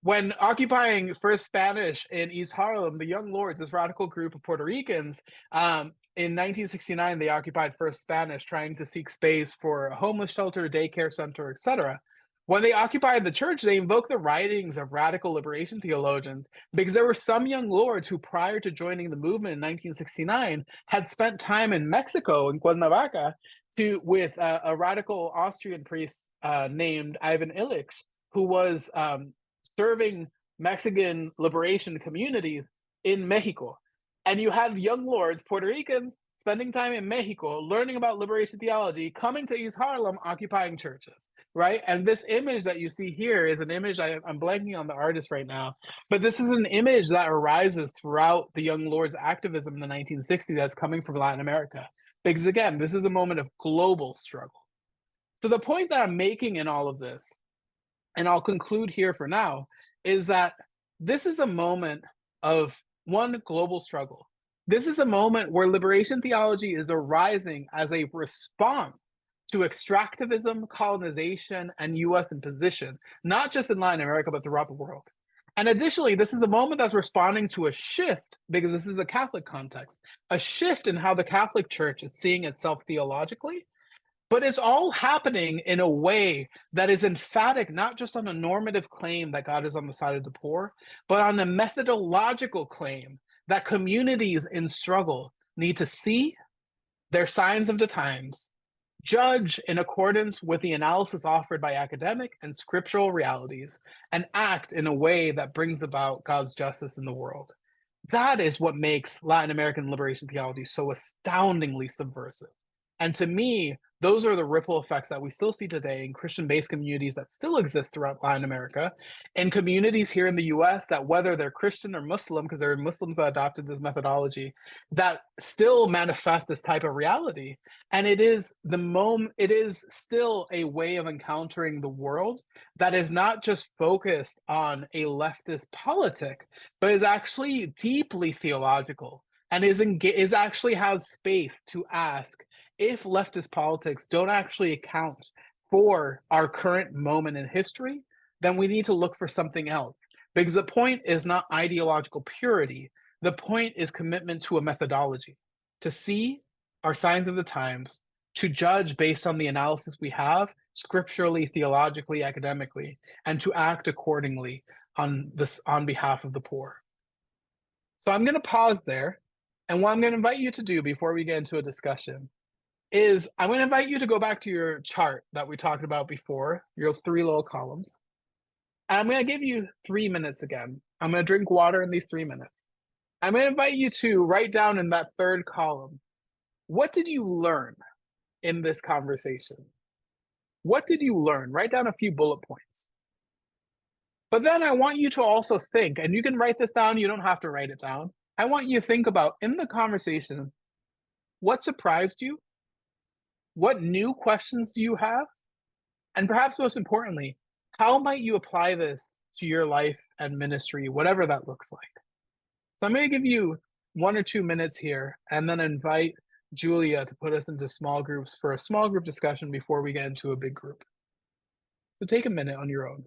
When occupying First Spanish in East Harlem, the Young Lords, this radical group of Puerto Ricans, in 1969, they occupied First Spanish, trying to seek space for a homeless shelter, daycare center, etc. When they occupied the church, they invoked the writings of radical liberation theologians, because there were some young lords who, prior to joining the movement in 1969, had spent time in Mexico, in Cuernavaca, with a radical Austrian priest named Ivan Illich, who was serving Mexican liberation communities in Mexico. And you had young lords, Puerto Ricans, spending time in Mexico, learning about liberation theology, coming to East Harlem, occupying churches, right? And this image that you see here is an image, I'm blanking on the artist right now, but this is an image that arises throughout the young lords' activism in the 1960s that's coming from Latin America. Because again, this is a moment of global struggle. So the point that I'm making in all of this, and I'll conclude here for now, is that this is a moment of one global struggle. This is a moment where liberation theology is arising as a response to extractivism, colonization, and U.S. imposition, not just in Latin America, but throughout the world. And additionally, this is a moment that's responding to a shift, because this is a Catholic context, a shift in how the Catholic Church is seeing itself theologically. But it's all happening in a way that is emphatic, not just on a normative claim that God is on the side of the poor, but on a methodological claim that communities in struggle need to see their signs of the times, judge in accordance with the analysis offered by academic and scriptural realities, and act in a way that brings about God's justice in the world. That is what makes Latin American liberation theology so astoundingly subversive. And to me, those are the ripple effects that we still see today in Christian-based communities that still exist throughout Latin America, and communities here in the US that, whether they're Christian or Muslim, because there are Muslims that adopted this methodology, that still manifest this type of reality. And it is still a way of encountering the world that is not just focused on a leftist politic, but is actually deeply theological, and is actually has space to ask, if leftist politics don't actually account for our current moment in history, then we need to look for something else. Because the point is not ideological purity. The point is commitment to a methodology, to see our signs of the times, to judge based on the analysis we have, scripturally, theologically, academically, and to act accordingly on behalf of the poor. So I'm going to pause there. And what I'm going to invite you to do before we get into a discussion is I'm going to invite you to go back to your chart that we talked about before, your 3 little columns. And I'm going to give you 3 minutes again. I'm going to drink water in these 3 minutes. I'm going to invite you to write down in that 3rd column, what did you learn in this conversation? What did you learn? Write down a few bullet points. But then I want you to also think, and you can write this down, you don't have to write it down. I want you to think about, in the conversation, what surprised you? What new questions do you have? And perhaps most importantly, how might you apply this to your life and ministry, whatever that looks like? So I'm going to give you 1 or 2 minutes here, and then invite Julia to put us into small groups for a small group discussion before we get into a big group. So take a minute on your own.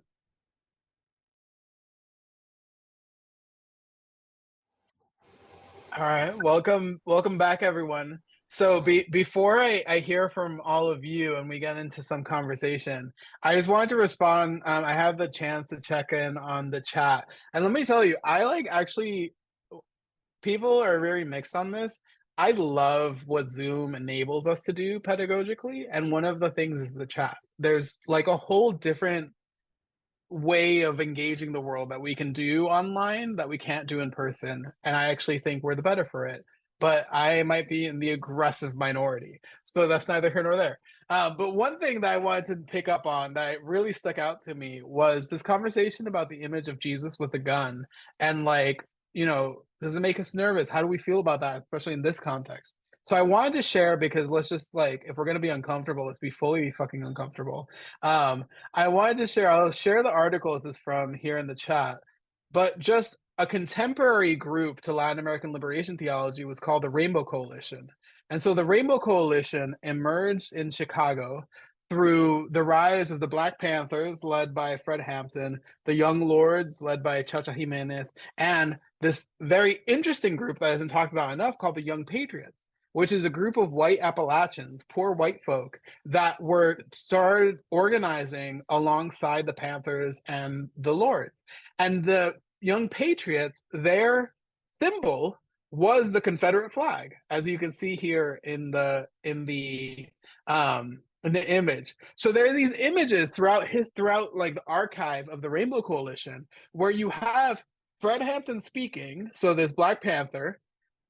All right, welcome back, everyone. So before I hear from all of you and we get into some conversation, I just wanted to respond. I had the chance to check in on the chat, and let me tell you, people are very mixed on this. I love what Zoom enables us to do pedagogically, and one of the things is the chat. There's like a whole different way of engaging the world that we can do online that we can't do in person, and I actually think we're the better for it, but I might be in the aggressive minority, so that's neither here nor there. But one thing that I wanted to pick up on that really stuck out to me was this conversation about the image of Jesus with a gun, and does it make us nervous? How do we feel about that, especially in this context? So I wanted to share, because let's just, if we're going to be uncomfortable, let's be fully fucking uncomfortable. I wanted to share, I'll share the articles this from here in the chat, but just a contemporary group to Latin American Liberation Theology was called the Rainbow Coalition. And so the Rainbow Coalition emerged in Chicago through the rise of the Black Panthers, led by Fred Hampton, the Young Lords, led by Chacha Jimenez, and this very interesting group that isn't talked about enough called the Young Patriots, which is a group of white Appalachians, poor white folk, that started organizing alongside the Panthers and the Lords. And the Young Patriots, their symbol was the Confederate flag, as you can see here in the in the image. So there are these images throughout like the archive of the Rainbow Coalition where you have Fred Hampton speaking, so there's Black Panther.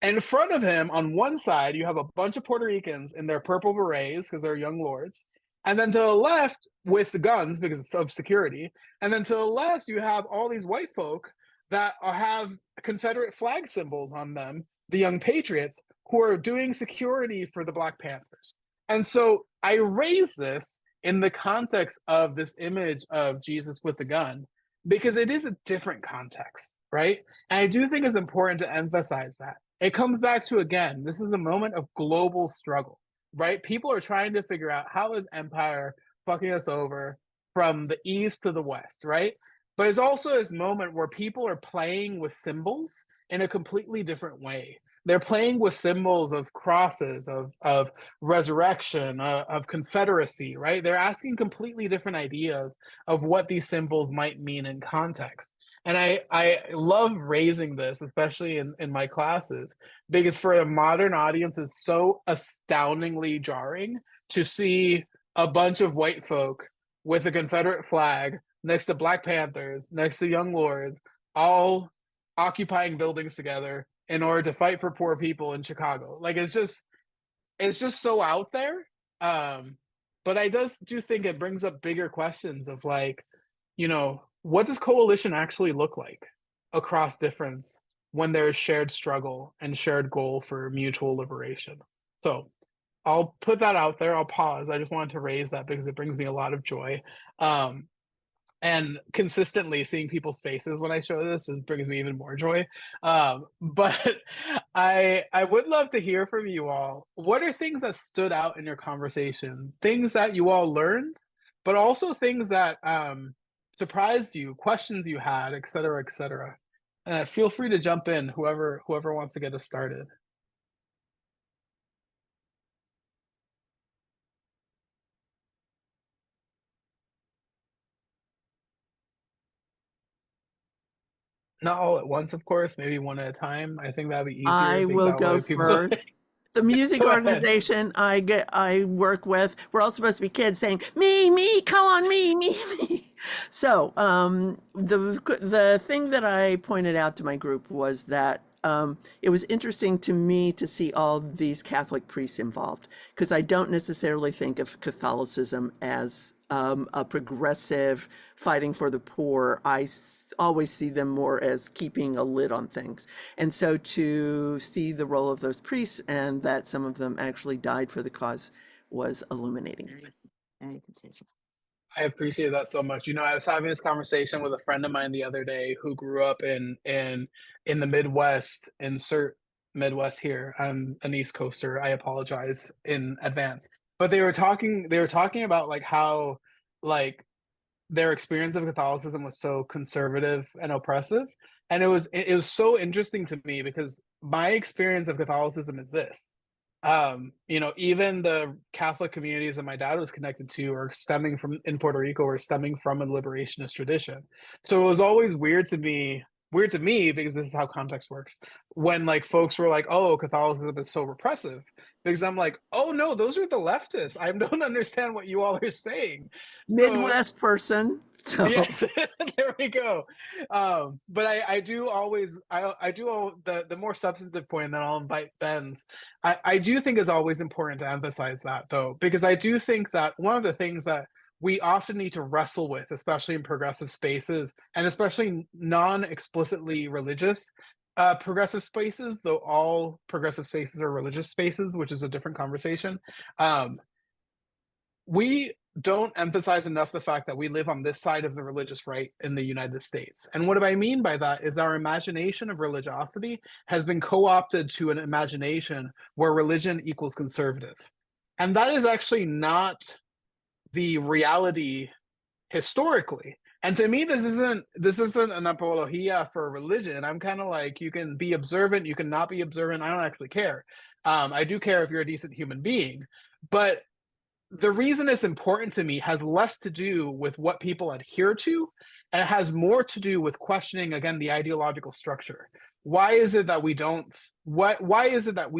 And in front of him, on one side, you have a bunch of Puerto Ricans in their purple berets because they're young lords. And then to the left, with guns because of security. And then to the left, you have all these white folk that have Confederate flag symbols on them, the young patriots, who are doing security for the Black Panthers. And so I raise this in the context of this image of Jesus with the gun, because it is a different context, right? And I do think it's important to emphasize that. It comes back to, again, this is a moment of global struggle, right? People are trying to figure out how is empire fucking us over from the east to the west, right? But it's also this moment where people are playing with symbols in a completely different way. They're playing with symbols of crosses, of resurrection, of confederacy, right? They're asking completely different ideas of what these symbols might mean in context. And I love raising this, especially in my classes, because for a modern audience, it's so astoundingly jarring to see a bunch of white folk with a Confederate flag next to Black Panthers, next to young lords, all occupying buildings together in order to fight for poor people in Chicago. Like, it's just so out there. But I do think it brings up bigger questions of, like, you know, what does coalition actually look like across difference when there's shared struggle and shared goal for mutual liberation? So I'll put that out there. I'll pause. I just wanted to raise that because it brings me a lot of joy. And consistently seeing people's faces when I show this brings me even more joy. But I would love to hear from you all. What are things that stood out in your conversation? Things that you all learned, but also things that surprised you, questions you had, et cetera, et cetera. Feel free to jump in, whoever wants to get us started. Not all at once, of course, maybe one at a time. I think that'd be easier. I will go first. The music organization I work with, we're all supposed to be kids saying, me, come on, me. So the thing that I pointed out to my group was that it was interesting to me to see all these Catholic priests involved, because I don't necessarily think of Catholicism as a progressive fighting for the poor. I always see them more as keeping a lid on things. And so to see the role of those priests and that some of them actually died for the cause was illuminating. I appreciate that so much. You know, I was having this conversation with a friend of mine the other day who grew up in the Midwest, insert Midwest here. I'm an East Coaster. I apologize in advance. But they were talking about like how like their experience of Catholicism was so conservative and oppressive. And it was so interesting to me because my experience of Catholicism is this. You know, even the Catholic communities that my dad was connected to are stemming from in Puerto Rico or stemming from a liberationist tradition. So it was always weird to me because this is how context works, when like folks were like, oh, Catholicism is so repressive, because I'm like, oh no, those are the leftists. I don't understand what you all are saying. Midwest person. So. Yes, there we go. But I do the more substantive point, and then I'll invite Ben's. I do think it's always important to emphasize that, though, because I do think that one of the things that we often need to wrestle with, especially in progressive spaces, and especially non-explicitly religious progressive spaces, though all progressive spaces are religious spaces, which is a different conversation. We don't emphasize enough the fact that we live on this side of the religious right in the United States. And what I mean by that is our imagination of religiosity has been co-opted to an imagination where religion equals conservative. And that is actually not the reality historically. And to me, this isn't an apologia for religion. I'm kind of like, you can be observant, you can not be observant. I don't actually care. I do care if you're a decent human being. But the reason it's important to me has less to do with what people adhere to, and it has more to do with questioning, again, the ideological structure. Why is it that we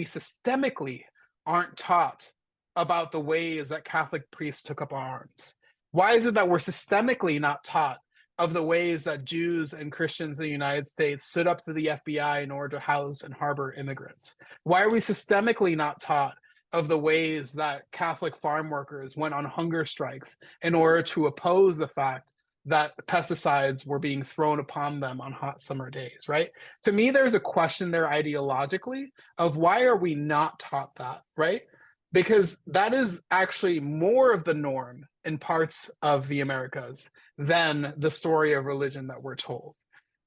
systemically aren't taught about the ways that Catholic priests took up arms? Why is it that we're systemically not taught of the ways that Jews and Christians in the United States stood up to the FBI in order to house and harbor immigrants? Why are we systemically not taught of the ways that Catholic farm workers went on hunger strikes in order to oppose the fact that pesticides were being thrown upon them on hot summer days, right? To me, there's a question there ideologically of why are we not taught that, right? Because that is actually more of the norm in parts of the Americas than the story of religion that we're told.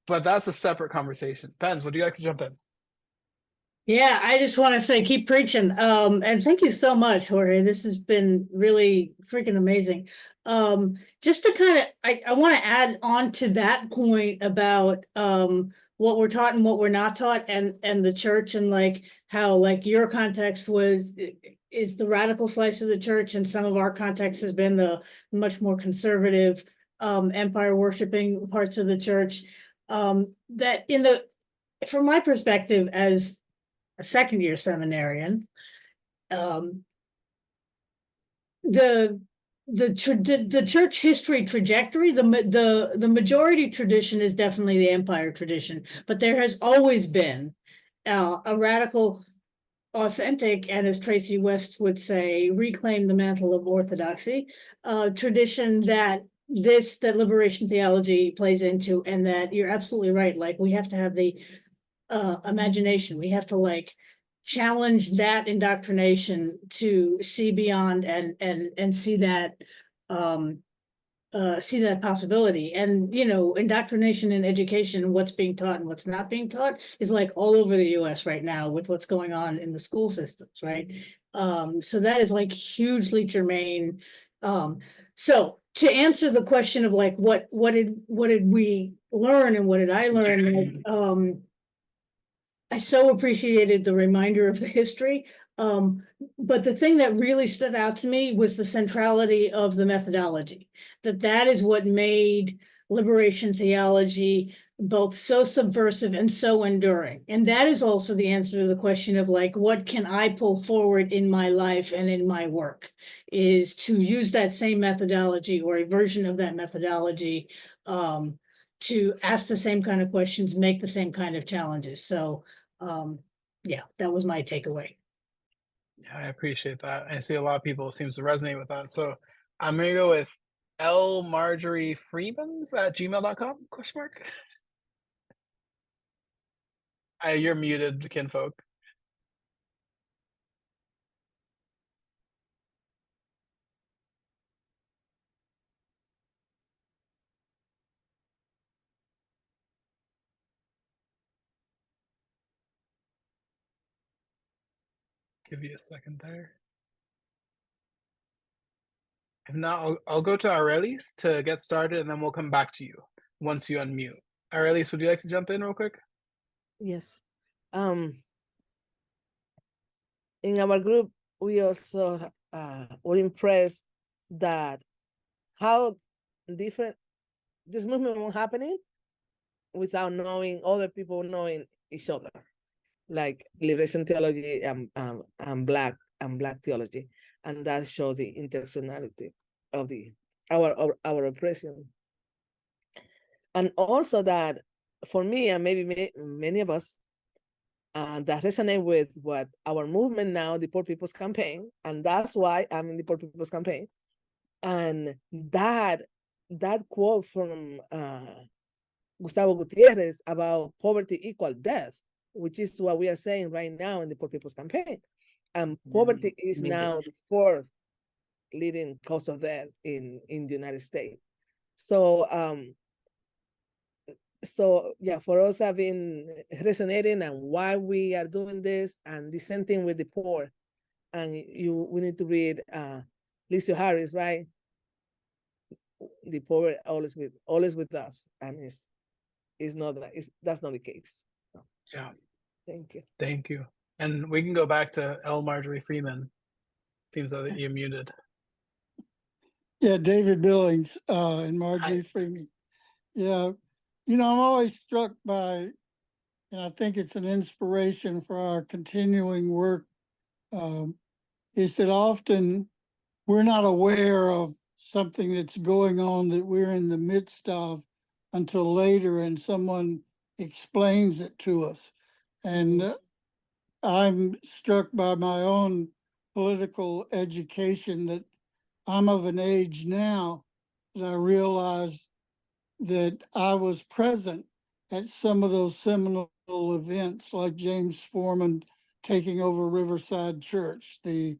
But that's a separate conversation. Benz, would you like to jump in? Yeah, I just want to say keep preaching. And thank you so much, Jorge. This has been really freaking amazing. Just to kind of, I want to add on to that point about what we're taught and what we're not taught, and the church, and like how like your context is the radical slice of the church, and some of our context has been the much more conservative empire worshiping parts of the church. That from my perspective as a second-year seminarian, the church history trajectory, the majority tradition is definitely the empire tradition, but there has always been a radical, authentic, and as Tracy West would say, reclaim the mantle of orthodoxy tradition that liberation theology plays into, and that you're absolutely right. Like, we have to have the imagination. We have to like challenge that indoctrination to see beyond and see that possibility. And indoctrination in education, what's being taught and what's not being taught, is like all over the US right now with what's going on in the school systems, right? So that is like hugely germane. So to answer the question of like what did we learn and what did I learn, like, I so appreciated the reminder of the history. But the thing that really stood out to me was the centrality of the methodology, that is what made liberation theology both so subversive and so enduring. And that is also the answer to the question of like, what can I pull forward in my life and in my work, is to use that same methodology or a version of that methodology to ask the same kind of questions, make the same kind of challenges. So yeah, that was my takeaway. Yeah, I appreciate that. I see a lot of people seems to resonate with that. So I'm gonna go with lmarjoriefreemans@gmail.com, question mark. You're muted, kinfolk. Give you a second there. If not, I'll go to Aurelis to get started, and then we'll come back to you once you unmute. Aurelis, would you like to jump in real quick? Yes. In our group, we also were impressed that how different this movement was happening without knowing other people knowing each other, like liberation theology and black theology, and that showed the intersectionality of our oppression, and also that for me and maybe many of us that resonate with what our movement now, the Poor People's Campaign, and that's why I'm in the Poor People's Campaign, and that quote from Gustavo Gutierrez about poverty equal death, which is what we are saying right now in the Poor People's Campaign. Poverty is now the fourth leading cause of death in the United States. So yeah, for us have been resonating and why we are doing this and dissenting with the poor. And we need to read Licio Harris, right? The poor always with us, and it's not that's not the case. So, yeah. Thank you. Thank you. And we can go back to L. Marjorie Freeman. Seems that you're muted. Yeah, David Billings and Marjorie Freeman. Yeah, I'm always struck by, and I think it's an inspiration for our continuing work, is that often we're not aware of something that's going on that we're in the midst of until later, and someone explains it to us. And I'm struck by my own political education that I'm of an age now that I realize that I was present at some of those seminal events, like James Foreman taking over Riverside Church, using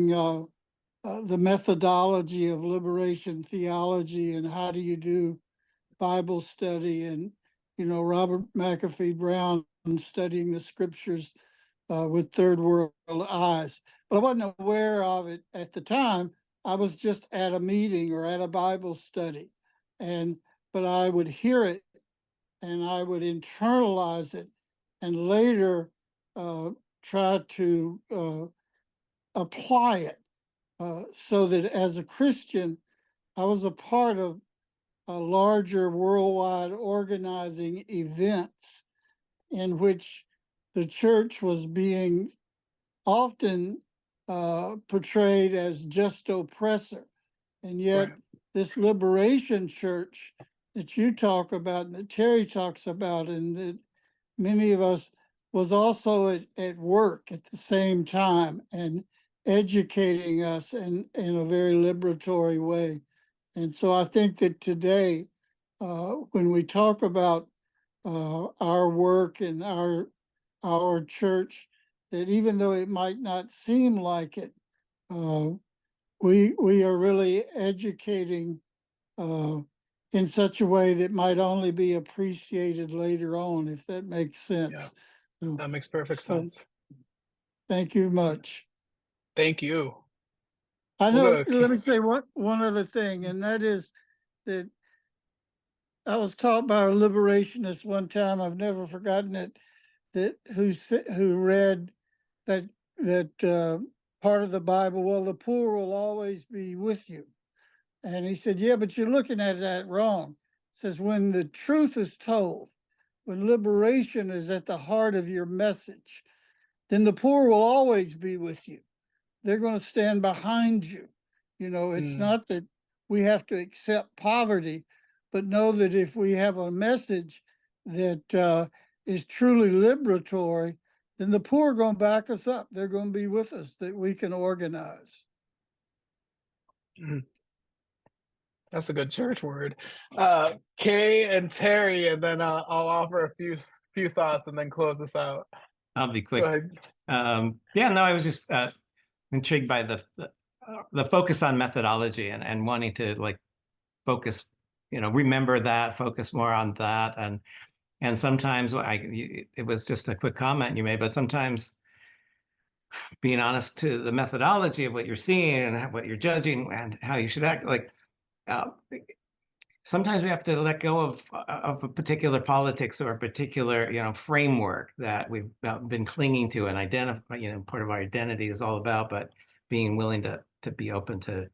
the methodology of liberation theology and how do you do Bible study, and Robert McAfee Brown studying the scriptures with third world eyes. But I wasn't aware of it at the time. I was just at a meeting or at a Bible study, but I would hear it and I would internalize it, and later try to apply it, so that as a Christian, I was a part of larger worldwide organizing events in which the church was being often portrayed as just oppressor. And yet this liberation church that you talk about and that Terry talks about and that many of us was also at work at the same time and educating us in a very liberatory way. And so I think that today, when we talk about our work and our church, that even though it might not seem like it, we are really educating in such a way that might only be appreciated later on, if that makes sense. Yeah, so, that makes perfect sense. Thank you much. Thank you. I know, let me say one other thing, and that is that I was taught by a liberationist one time, I've never forgotten it, who read that part of the Bible, well, the poor will always be with you. And he said, yeah, but you're looking at that wrong. It says, when the truth is told, when liberation is at the heart of your message, then the poor will always be with you. They're going to stand behind you. It's not that we have to accept poverty, but know that if we have a message that is truly liberatory, then the poor are going to back us up. They're going to be with us, that we can organize. That's a good church word. Kay and Terry, and then I'll offer a few thoughts and then close us out. I'll be quick. I was just intrigued by the focus on methodology and wanting to focus, remember that, focus more on that, and sometimes it was just a quick comment you made, but sometimes being honest to the methodology of what you're seeing and what you're judging and how you should act, sometimes we have to let go of a particular politics or a particular framework that we've been clinging to and identify. Part of our identity is all about, but being willing to be open to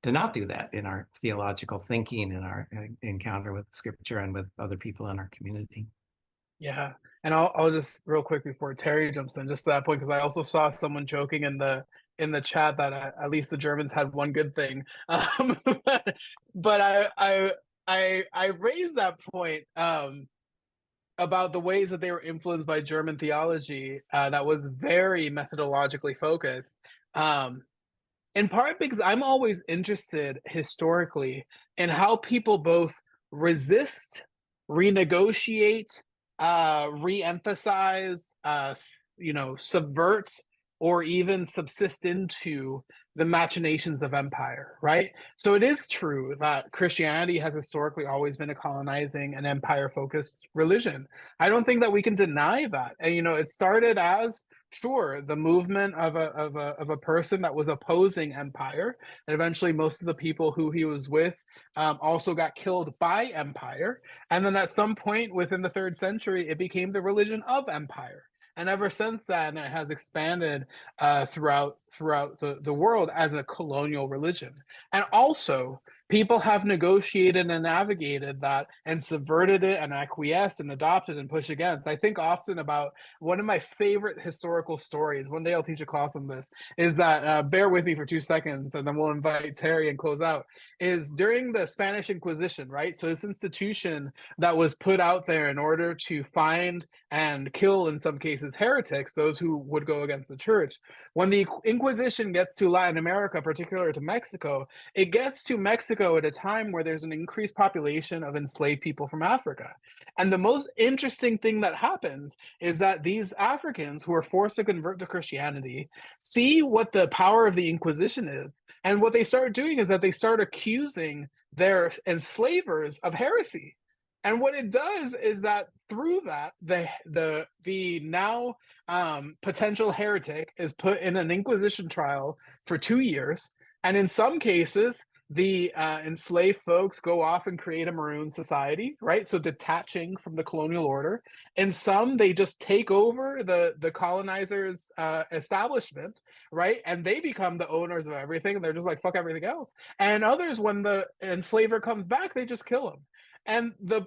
not do that in our theological thinking and our encounter with Scripture and with other people in our community. Yeah, and I'll just real quick before Terry jumps in, just to that point, because I also saw someone joking in the chat that at least the Germans had one good thing, but I raised that point about the ways that they were influenced by German theology that was very methodologically focused. In part because I'm always interested historically in how people both resist, renegotiate, re-emphasize, subvert, or even subsist into the machinations of empire, right? So it is true that Christianity has historically always been a colonizing and empire-focused religion. I don't think that we can deny that. And it started as, sure, the movement of a person that was opposing empire, and eventually most of the people who he was with also got killed by empire. And then at some point within the 3rd century, it became the religion of empire. And ever since then, it has expanded throughout the world as a colonial religion. And also People have negotiated and navigated that and subverted it and acquiesced and adopted and pushed against. I think often about one of my favorite historical stories. One day I'll teach a class on this. Is that bear with me for 2 seconds, and then we'll invite Terry and close out. Is during the Spanish Inquisition, right? So this institution that was put out there in order to find and kill, in some cases, heretics, those who would go against the church. When the Inquisition gets to Latin America, particularly to Mexico, it gets to Mexico at a time where there's an increased population of enslaved people from Africa. And the most interesting thing that happens is that these Africans who are forced to convert to Christianity see what the power of the Inquisition is. And what they start doing is that they start accusing their enslavers of heresy. And what it does is that through that, the now potential heretic is put in an Inquisition trial for 2 years. And in some cases, the enslaved folks go off and create a maroon society, right? So detaching from the colonial order. And some, they just take over the colonizers' establishment, right? And they become the owners of everything. And they're just like, fuck everything else. And others, when the enslaver comes back, they just kill him. And the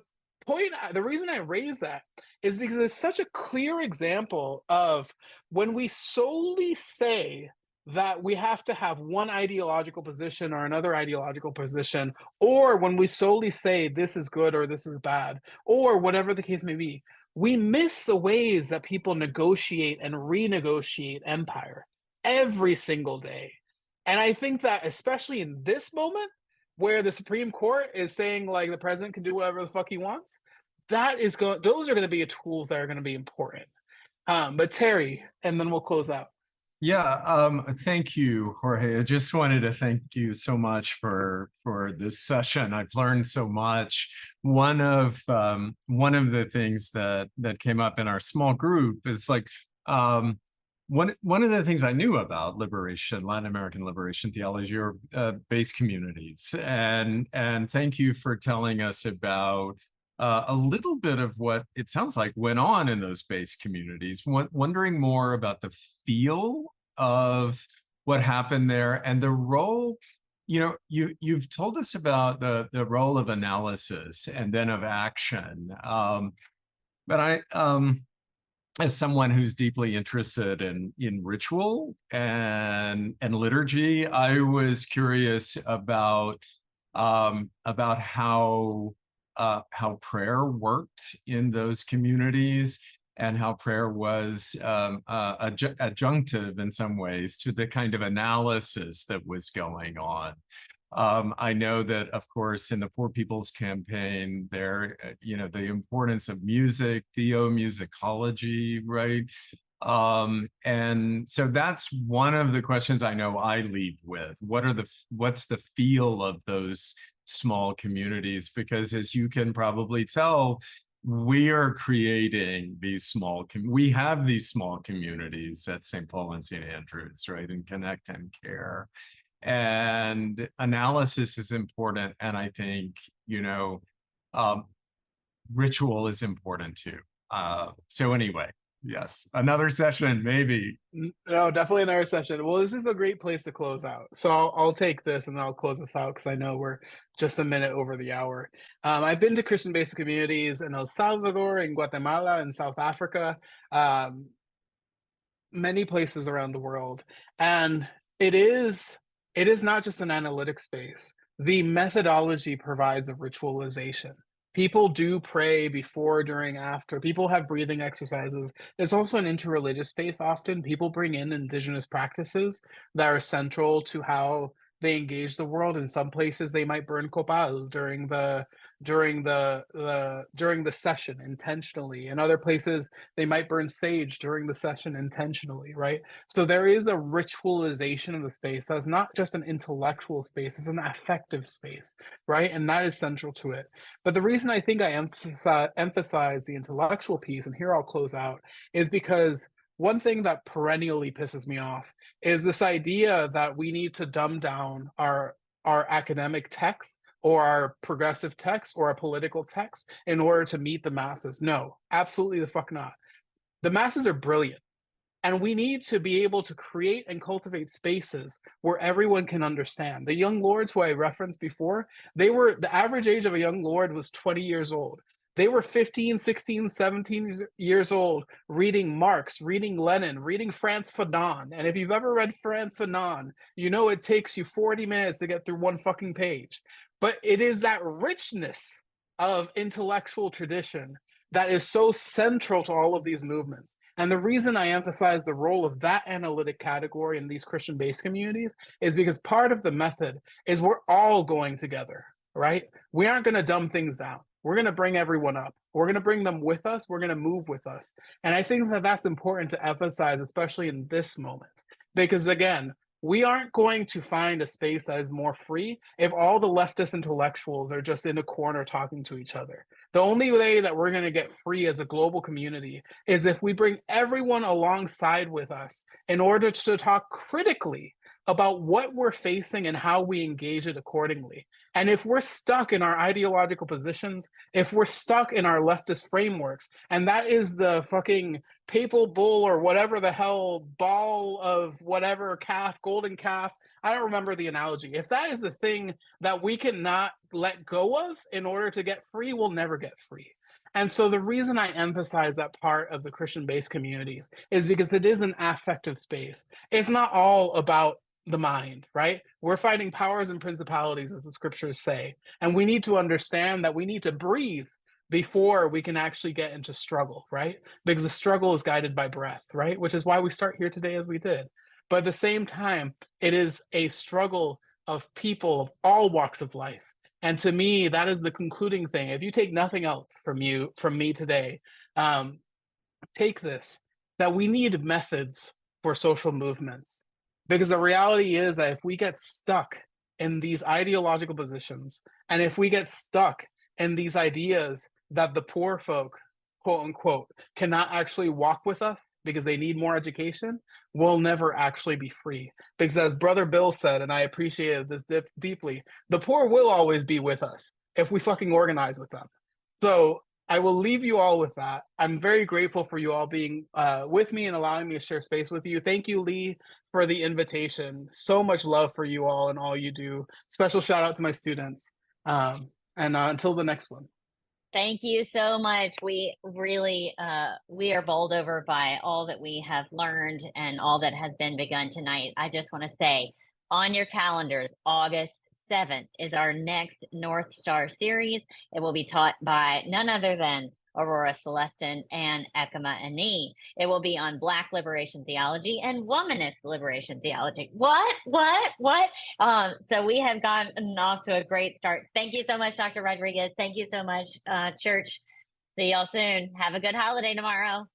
reason I raise that is because it's such a clear example of when we solely say that we have to have one ideological position or another ideological position, or when we solely say this is good or this is bad, or whatever the case may be, we miss the ways that people negotiate and renegotiate empire every single day. And I think that especially in this moment, where the Supreme Court is saying like the president can do whatever the fuck he wants, those are going to be tools that are going to be important. But Terry, and then we'll close out. Yeah, thank you, Jorge. I just wanted to thank you so much for this session. I've learned so much. One of the things that came up in our small group is like one of the things I knew about Latin American Liberation Theology are base communities, and thank you for telling us about a little bit of what it sounds like went on in those base communities. Wondering more about the feel of what happened there and the role. You've told us about the role of analysis and then of action, but I. As someone who's deeply interested in ritual and liturgy, I was curious about how prayer worked in those communities and how prayer was adjunctive in some ways to the kind of analysis that was going on. I know that, of course, in the Poor People's Campaign, there, the importance of music, theomusicology, right? And so that's one of the questions I know I leave with. What's the feel of those small communities? Because as you can probably tell, we are creating we have these small communities at St. Paul and St. Andrews, right? And Connect and Care. And analysis is important. And I think, ritual is important too. So anyway, yes, another session, maybe. No, definitely another session. Well, this is a great place to close out. So I'll take this and I'll close this out because I know we're just a minute over the hour. I've been to Christian-based communities in El Salvador, in Guatemala, in South Africa, many places around the world. And it is not just an analytic space. The methodology provides a ritualization. People do pray before, during, after. People have breathing exercises. It's also an interreligious space often. People bring in indigenous practices that are central to how they engage the world. In some places, they might burn copal during the session intentionally. In other places, they might burn sage during the session intentionally, right? So there is a ritualization of the space that's not just an intellectual space, it's an affective space, right? And that is central to it. But the reason I think I emphasize the intellectual piece, and here I'll close out, is because one thing that perennially pisses me off is this idea that we need to dumb down our academic texts or our progressive text or our political text in order to meet the masses. No, absolutely the fuck not. The masses are brilliant. And we need to be able to create and cultivate spaces where everyone can understand. The young lords who I referenced before, the average age of a young lord was 20 years old. They were 15, 16, 17 years old, reading Marx, reading Lenin, reading Frantz Fanon. And if you've ever read Frantz Fanon, you know it takes you 40 minutes to get through one fucking page. But it is that richness of intellectual tradition that is so central to all of these movements. And the reason I emphasize the role of that analytic category in these Christian-based communities is because part of the method is we're all going together, right? We aren't going to dumb things down. We're going to bring everyone up. We're going to bring them with us. We're going to move with us. And I think that that's important to emphasize, especially in this moment, because again, we aren't going to find a space that is more free if all the leftist intellectuals are just in a corner talking to each other. The only way that we're going to get free as a global community is if we bring everyone alongside with us in order to talk critically about what we're facing and how we engage it accordingly. And if we're stuck in our ideological positions, if we're stuck in our leftist frameworks, and that is the fucking papal bull or whatever the hell ball of whatever calf, golden calf, I don't remember the analogy. If that is the thing that we cannot let go of in order to get free, we'll never get free. And so the reason I emphasize that part of the Christian-based communities is because it is an affective space. It's not all about the mind, right? We're fighting powers and principalities, as the scriptures say. And we need to understand that we need to breathe before we can actually get into struggle, right? Because the struggle is guided by breath, right? Which is why we start here today as we did. But at the same time, it is a struggle of people of all walks of life. And to me, that is the concluding thing. If you take nothing else from me today, take this, that we need methods for social movements. Because the reality is that if we get stuck in these ideological positions, and if we get stuck in these ideas that the poor folk, quote unquote, cannot actually walk with us because they need more education, we'll never actually be free. Because as Brother Bill said, and I appreciated this deeply, the poor will always be with us if we fucking organize with them. So I will leave you all with that. I'm very grateful for you all being with me and allowing me to share space with you. Thank you, Lee, for the invitation. So much love for you all and all you do. Special shout out to my students. Until the next one. Thank you so much. We really, we are bowled over by all that we have learned and all that has been begun tonight. I just want to say, on your calendars, August 7th is our next North Star series. It will be taught by none other than Aurora Celestin and Ekema Ani. It will be on Black Liberation Theology and Womanist Liberation Theology. What? So we have gotten off to a great start. Thank you so much, Dr. Rodriguez. Thank you so much, church. See y'all soon. Have a good holiday tomorrow.